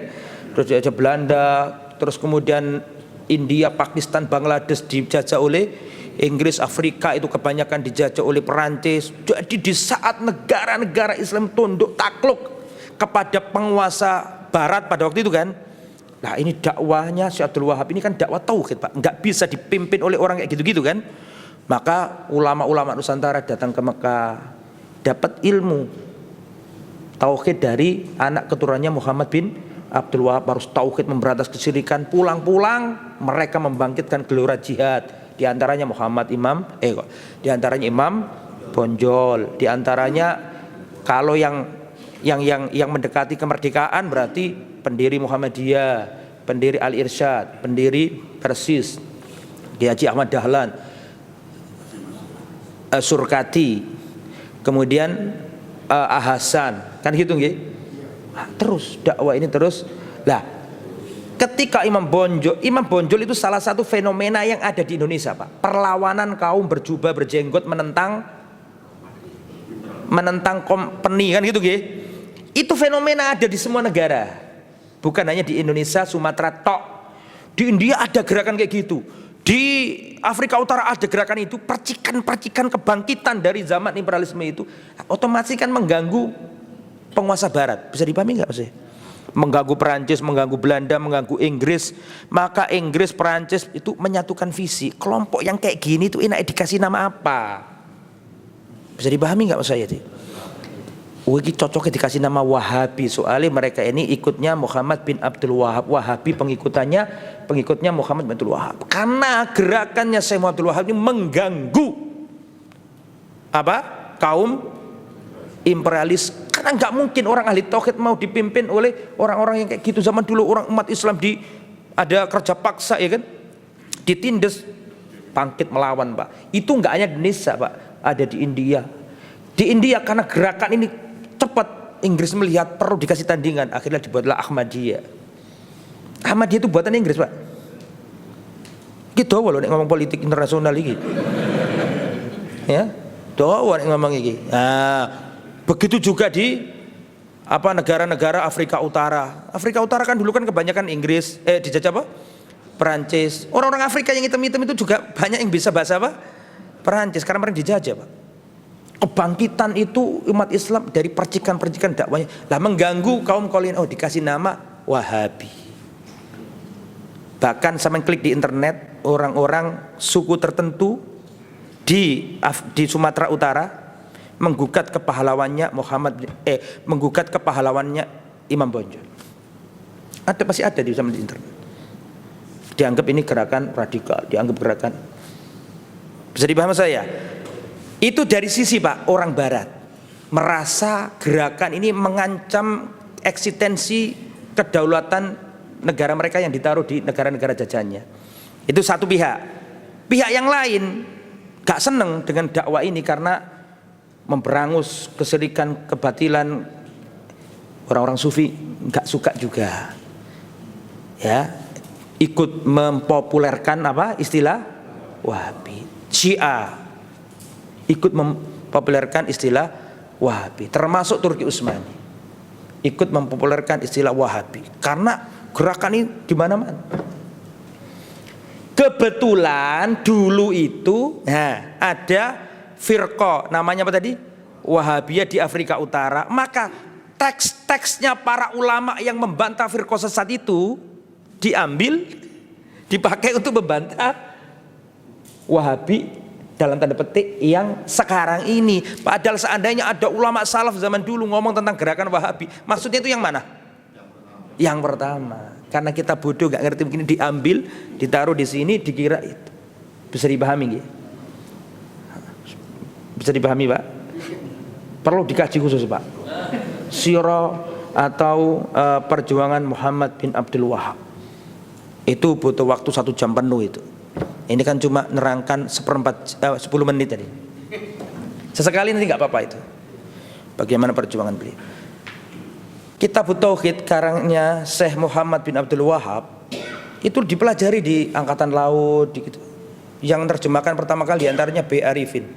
Terus dijajah Belanda, terus kemudian India, Pakistan, Bangladesh dijajah oleh Inggris, Afrika itu kebanyakan dijajah oleh Perancis. Jadi di saat negara-negara Islam tunduk takluk kepada penguasa Barat pada waktu itu kan, nah ini dakwahnya Syekh Abdul Wahab ini kan dakwah tauhid Pak, nggak bisa dipimpin oleh orang kayak gitu-gitu kan. Maka ulama-ulama Nusantara datang ke Mekah, dapat ilmu tauhid dari anak keturunannya Muhammad bin Abdul Wahab, harus tauhid, memberantas kesyirikan. Pulang-pulang mereka membangkitkan gelora jihad, di antaranya di antaranya Imam Bonjol, di antaranya kalau yang mendekati kemerdekaan berarti pendiri Muhammadiyah, pendiri Al-Irsyad, pendiri Persis, Kiai Haji Ahmad Dahlan, Surkati, kemudian Ahasan, kan gitu nggih. Terus dakwah ini terus. Lah, ketika Imam Bonjol itu salah satu fenomena yang ada di Indonesia, Pak. Perlawanan kaum berjubah berjenggot menentang company kan gitu nggih. Itu fenomena ada di semua negara. Bukan hanya di Indonesia, Sumatera tok. Di India ada gerakan kayak gitu. Di Afrika Utara ada gerakan itu, percikan-percikan kebangkitan dari zaman imperialisme itu otomatis kan mengganggu penguasa Barat. Bisa dipahami nggak Mas? Mengganggu Perancis, mengganggu Belanda, mengganggu Inggris. Maka Inggris, Perancis itu menyatukan visi. Kelompok yang kayak gini itu enak dikasih nama apa? Bisa dipahami nggak Mas saya? Ini cocoknya dikasih nama Wahabi, soalnya mereka ini ikutnya Muhammad bin Abdul Wahab. Wahabi pengikutnya Muhammad bin Abdul Wahab. Karena gerakannya Syekh Muhammad Abdul Wahab ini mengganggu kaum imperialis. Karena nggak mungkin orang ahli tauhid mau dipimpin oleh orang-orang yang kayak gitu. Zaman dulu orang umat Islam ada kerja paksa, ya kan, ditindas, bangkit melawan, Pak. Itu nggak hanya di Indonesia, Pak, ada di India. Di India karena gerakan ini cepat, Inggris melihat perlu dikasih tandingan, akhirnya dibuatlah Ahmadiyah. Ahmadiyah itu buatan Inggris, Pak. Gitu walau ngomong politik internasional iki. Ya, doa ngomong iki. Nah, begitu juga di negara-negara Afrika Utara. Afrika Utara kan dulu kan kebanyakan Inggris, dijajah Perancis. Orang-orang Afrika yang hitam-hitam itu juga banyak yang bisa bahasa Perancis karena mereka dijajah, Pak. Kebangkitan itu umat Islam dari percikan-percikan dakwanya. Lah mengganggu kaum kalian, dikasih nama Wahabi. Bahkan sama klik di internet, orang-orang suku tertentu di Sumatera Utara menggugat kepahlawannya Imam Bonjol. Pasti ada di internet. Dianggap ini gerakan radikal, dianggap gerakan. Bisa dipahami saya? Itu dari sisi, Pak, orang Barat merasa gerakan ini mengancam eksistensi kedaulatan negara mereka yang ditaruh di negara-negara jajahannya. Itu satu pihak. Pihak yang lain gak seneng dengan dakwah ini karena memberangus kesyirikan, kebatilan. Orang-orang sufi gak suka juga, ya, ikut mempopulerkan istilah Wahabi. Syiah ikut mempopulerkan istilah Wahabi, termasuk Turki Utsmani ikut mempopulerkan istilah Wahabi karena gerakan ini di mana-mana. Kebetulan dulu itu ada firqah namanya apa tadi? Wahabiyah di Afrika Utara. Maka teks-teksnya para ulama yang membantah firqah sesat itu diambil, dipakai untuk membantah Wahabi dalam tanda petik yang sekarang ini. Padahal seandainya ada ulama salaf zaman dulu ngomong tentang gerakan Wahabi, maksudnya itu yang mana? Yang pertama. Karena kita bodoh gak ngerti begini, diambil, ditaruh di sini, dikira itu. Bisa dipahami nggih? Bisa dipahami, Pak? Perlu dikaji khusus, Pak. Sirah atau perjuangan Muhammad bin Abdul Wahab itu butuh waktu 1 jam penuh itu. Ini kan cuma nerangkan 10 menit tadi. Sesekali nanti nggak apa-apa itu. Bagaimana perjuangan beliau. Kitab Tauhid karangnya Syekh Muhammad bin Abdul Wahab itu dipelajari di Angkatan Laut, gitu. Yang terjemahkan pertama kali antaranya B. Arifin.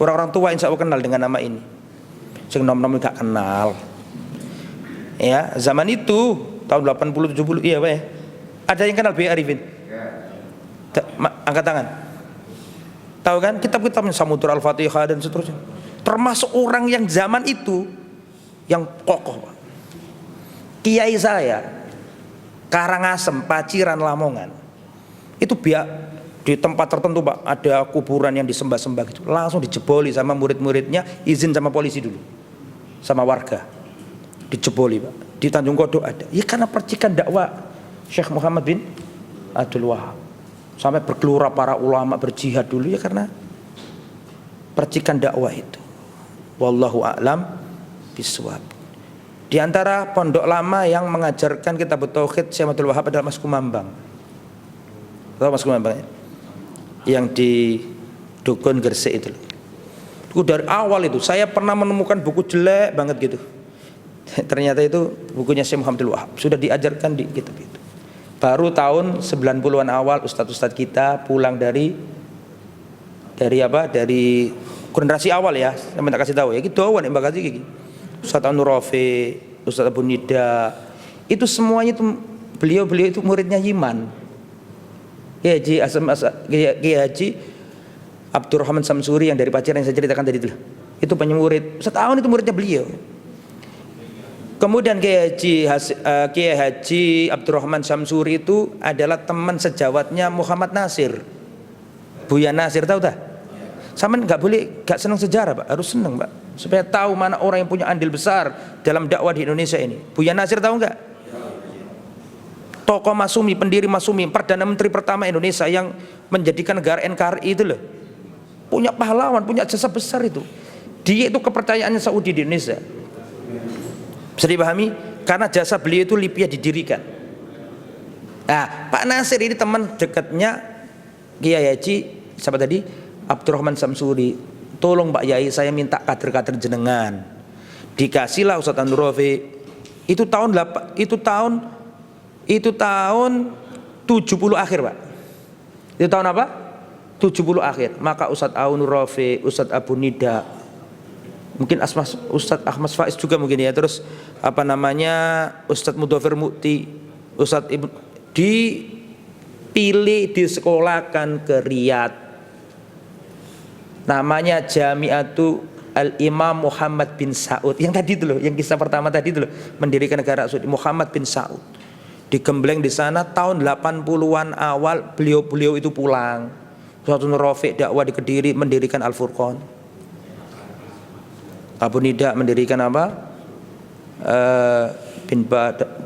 Orang-orang tua insya Allah kenal dengan nama ini. sing nom-nom gak kenal. Ya, zaman itu tahun 80 70 iya Pak ya. Ada yang kenal B. Arifin? Angkat tangan. Tahu kan kitab-kitab Samudra Al-Fatihah dan seterusnya. Termasuk orang yang zaman itu yang kokoh, Pak. Kiai saya Karangasem, Paciran, Lamongan. Itu di tempat tertentu Pak, ada kuburan yang disembah-sembah gitu. Langsung dijeboli sama murid-muridnya, izin sama polisi dulu. Sama warga. Dijeboli Pak. Di Tanjung Kodok ada. Ya karena percikan dakwah Syekh Muhammad bin Abdul Wahab. Sampai bergelora para ulama berjihad dulu ya karena percikan dakwah itu. Wallahu a'lam bishawab. Di antara pondok lama yang mengajarkan kitab tauhid Syekh Abdul Wahab adalah Mas Kumambang. Tahu Mas Kumambang ya? Yang di Dukun Gresik itu. Itu dari awal itu saya pernah menemukan buku jelek banget gitu. Ternyata itu bukunya Syekh Muhammad Abdul Wahab. Sudah diajarkan di kitab itu. Baru tahun 90-an awal ustadz-ustadz kita pulang dari generasi awal ya. Saya minta kasih tahu ya. Gitu awan yang bakal gitu. Ustadz Anur Rafi, Ustadz Abu Nida, itu semuanya itu beliau itu muridnya Yiman. Kiai Haji Abdurrahman Samsuri yang dari Paciran yang saya ceritakan tadi itu penyurid. Setahun itu muridnya beliau. Kemudian Kiai Haji Abdurrahman Samsuri itu adalah teman sejawatnya Muhammad Nasir. Buya Nasir tahu tak? Sama gak senang sejarah Pak, harus senang Pak. Supaya tahu mana orang yang punya andil besar dalam dakwah di Indonesia ini. Buya Nasir tahu nggak? Tokoh Masumi, pendiri Masumi, Perdana Menteri pertama Indonesia yang menjadikan negara NKRI itu loh. Punya pahlawan, punya jasa besar itu. Dia itu kepercayaannya Saudi di Indonesia. Bisa dipahami? Karena jasa beliau itu Libya didirikan. Nah, Pak Nasir ini teman dekatnya Kiai Haji siapa tadi? Abdurrahman Samsuri. Tolong Pak Yai, saya minta kader-kader jenengan. Dikasihlah Ustadz Anur Rafi. Itu tahun 70 akhir Pak. Itu tahun apa? 70 akhir. Maka Ustadz Anur Rafi, Ustadz Abu Nida, mungkin Ustadz Ahmad Faiz juga mungkin ya. Terus Ustadz Mudhafir Mukti, Ustadz Ibn dipilih disekolahkan ke Riyadh. Namanya Jami'atu Al-Imam Muhammad bin Saud. Yang tadi itu loh, yang kisah pertama tadi itu loh, mendirikan negara Saudi. Muhammad bin Saud. Digembleng di sana tahun 80-an awal beliau itu pulang. Ustadz Nur Rafiq dakwah di Kediri, mendirikan Al-Furqan. Abu Nida mendirikan apa?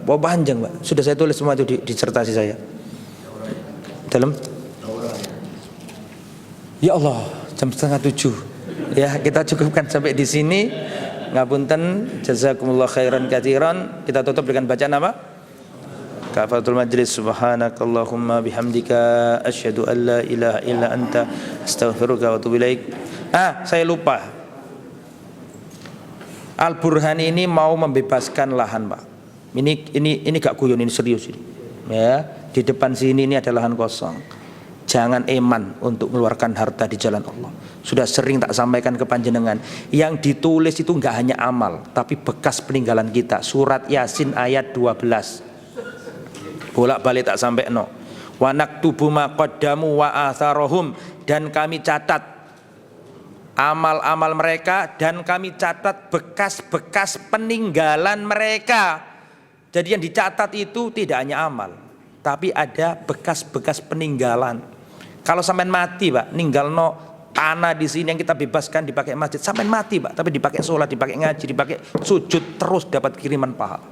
Panjang Pak. Sudah saya tulis semua itu di disertasi saya. Dalam. Ya Allah, jam 6:30. Ya, kita cukupkan sampai di sini. Ngapunten, jazakumullah khairan katsiran. Kita tutup dengan bacaan apa? Kafaratul majlis. Subhanakallahumma bihamdika asyhadu an la ilaha illa anta astaghfiruka wa atubu ilaik. Saya lupa. Al-Burhan ini mau membebaskan lahan, Pak. Ini gak guyon, ini serius ini. Ya, di depan sini ini ada lahan kosong. Jangan eman untuk mengeluarkan harta di jalan Allah. Sudah sering tak sampaikan ke panjenengan. Yang ditulis itu enggak hanya amal, tapi bekas peninggalan kita. Surat Yasin ayat 12. Bolak-balik tak sampai no. Wa naktubu ma qaddamu wa atharahum, dan kami catat amal-amal mereka dan kami catat bekas-bekas peninggalan mereka. Jadi yang dicatat itu tidak hanya amal, tapi ada bekas-bekas peninggalan. Kalau sampean mati Pak, ninggalno tanah di sini yang kita bebaskan dipakai masjid, sampean mati Pak, tapi dipakai sholat, dipakai ngaji, dipakai sujud, terus dapat kiriman pahala.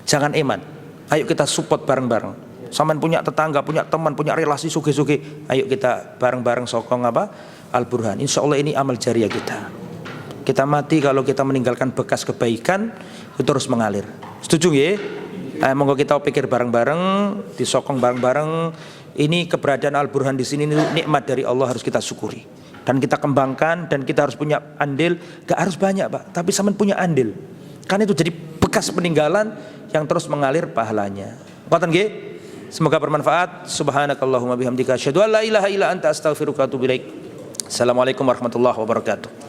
Jangan eman. Ayo kita support bareng-bareng. Sampean punya tetangga, punya teman, punya relasi suge-suge, ayo kita bareng-bareng sokong apa? Al-Burhan. Insya Allah ini amal jariah kita. Kita mati kalau kita meninggalkan bekas kebaikan itu terus mengalir. Setuju ya? Monggo kita pikir bareng-bareng, disokong bareng-bareng. Ini keberadaan Al-Burhan di sini nikmat dari Allah, harus kita syukuri dan kita kembangkan, dan kita harus punya andil. Gak harus banyak Pak, tapi sampean punya andil. Karena itu jadi bekas peninggalan yang terus mengalir pahalanya. Ngoten nggih? Semoga bermanfaat. Subhanakallahumma bihamdika asyhadu an la ilaha illa anta astaghfiruka wa atubu ilaik. Assalamualaikum warahmatullahi wabarakatuh.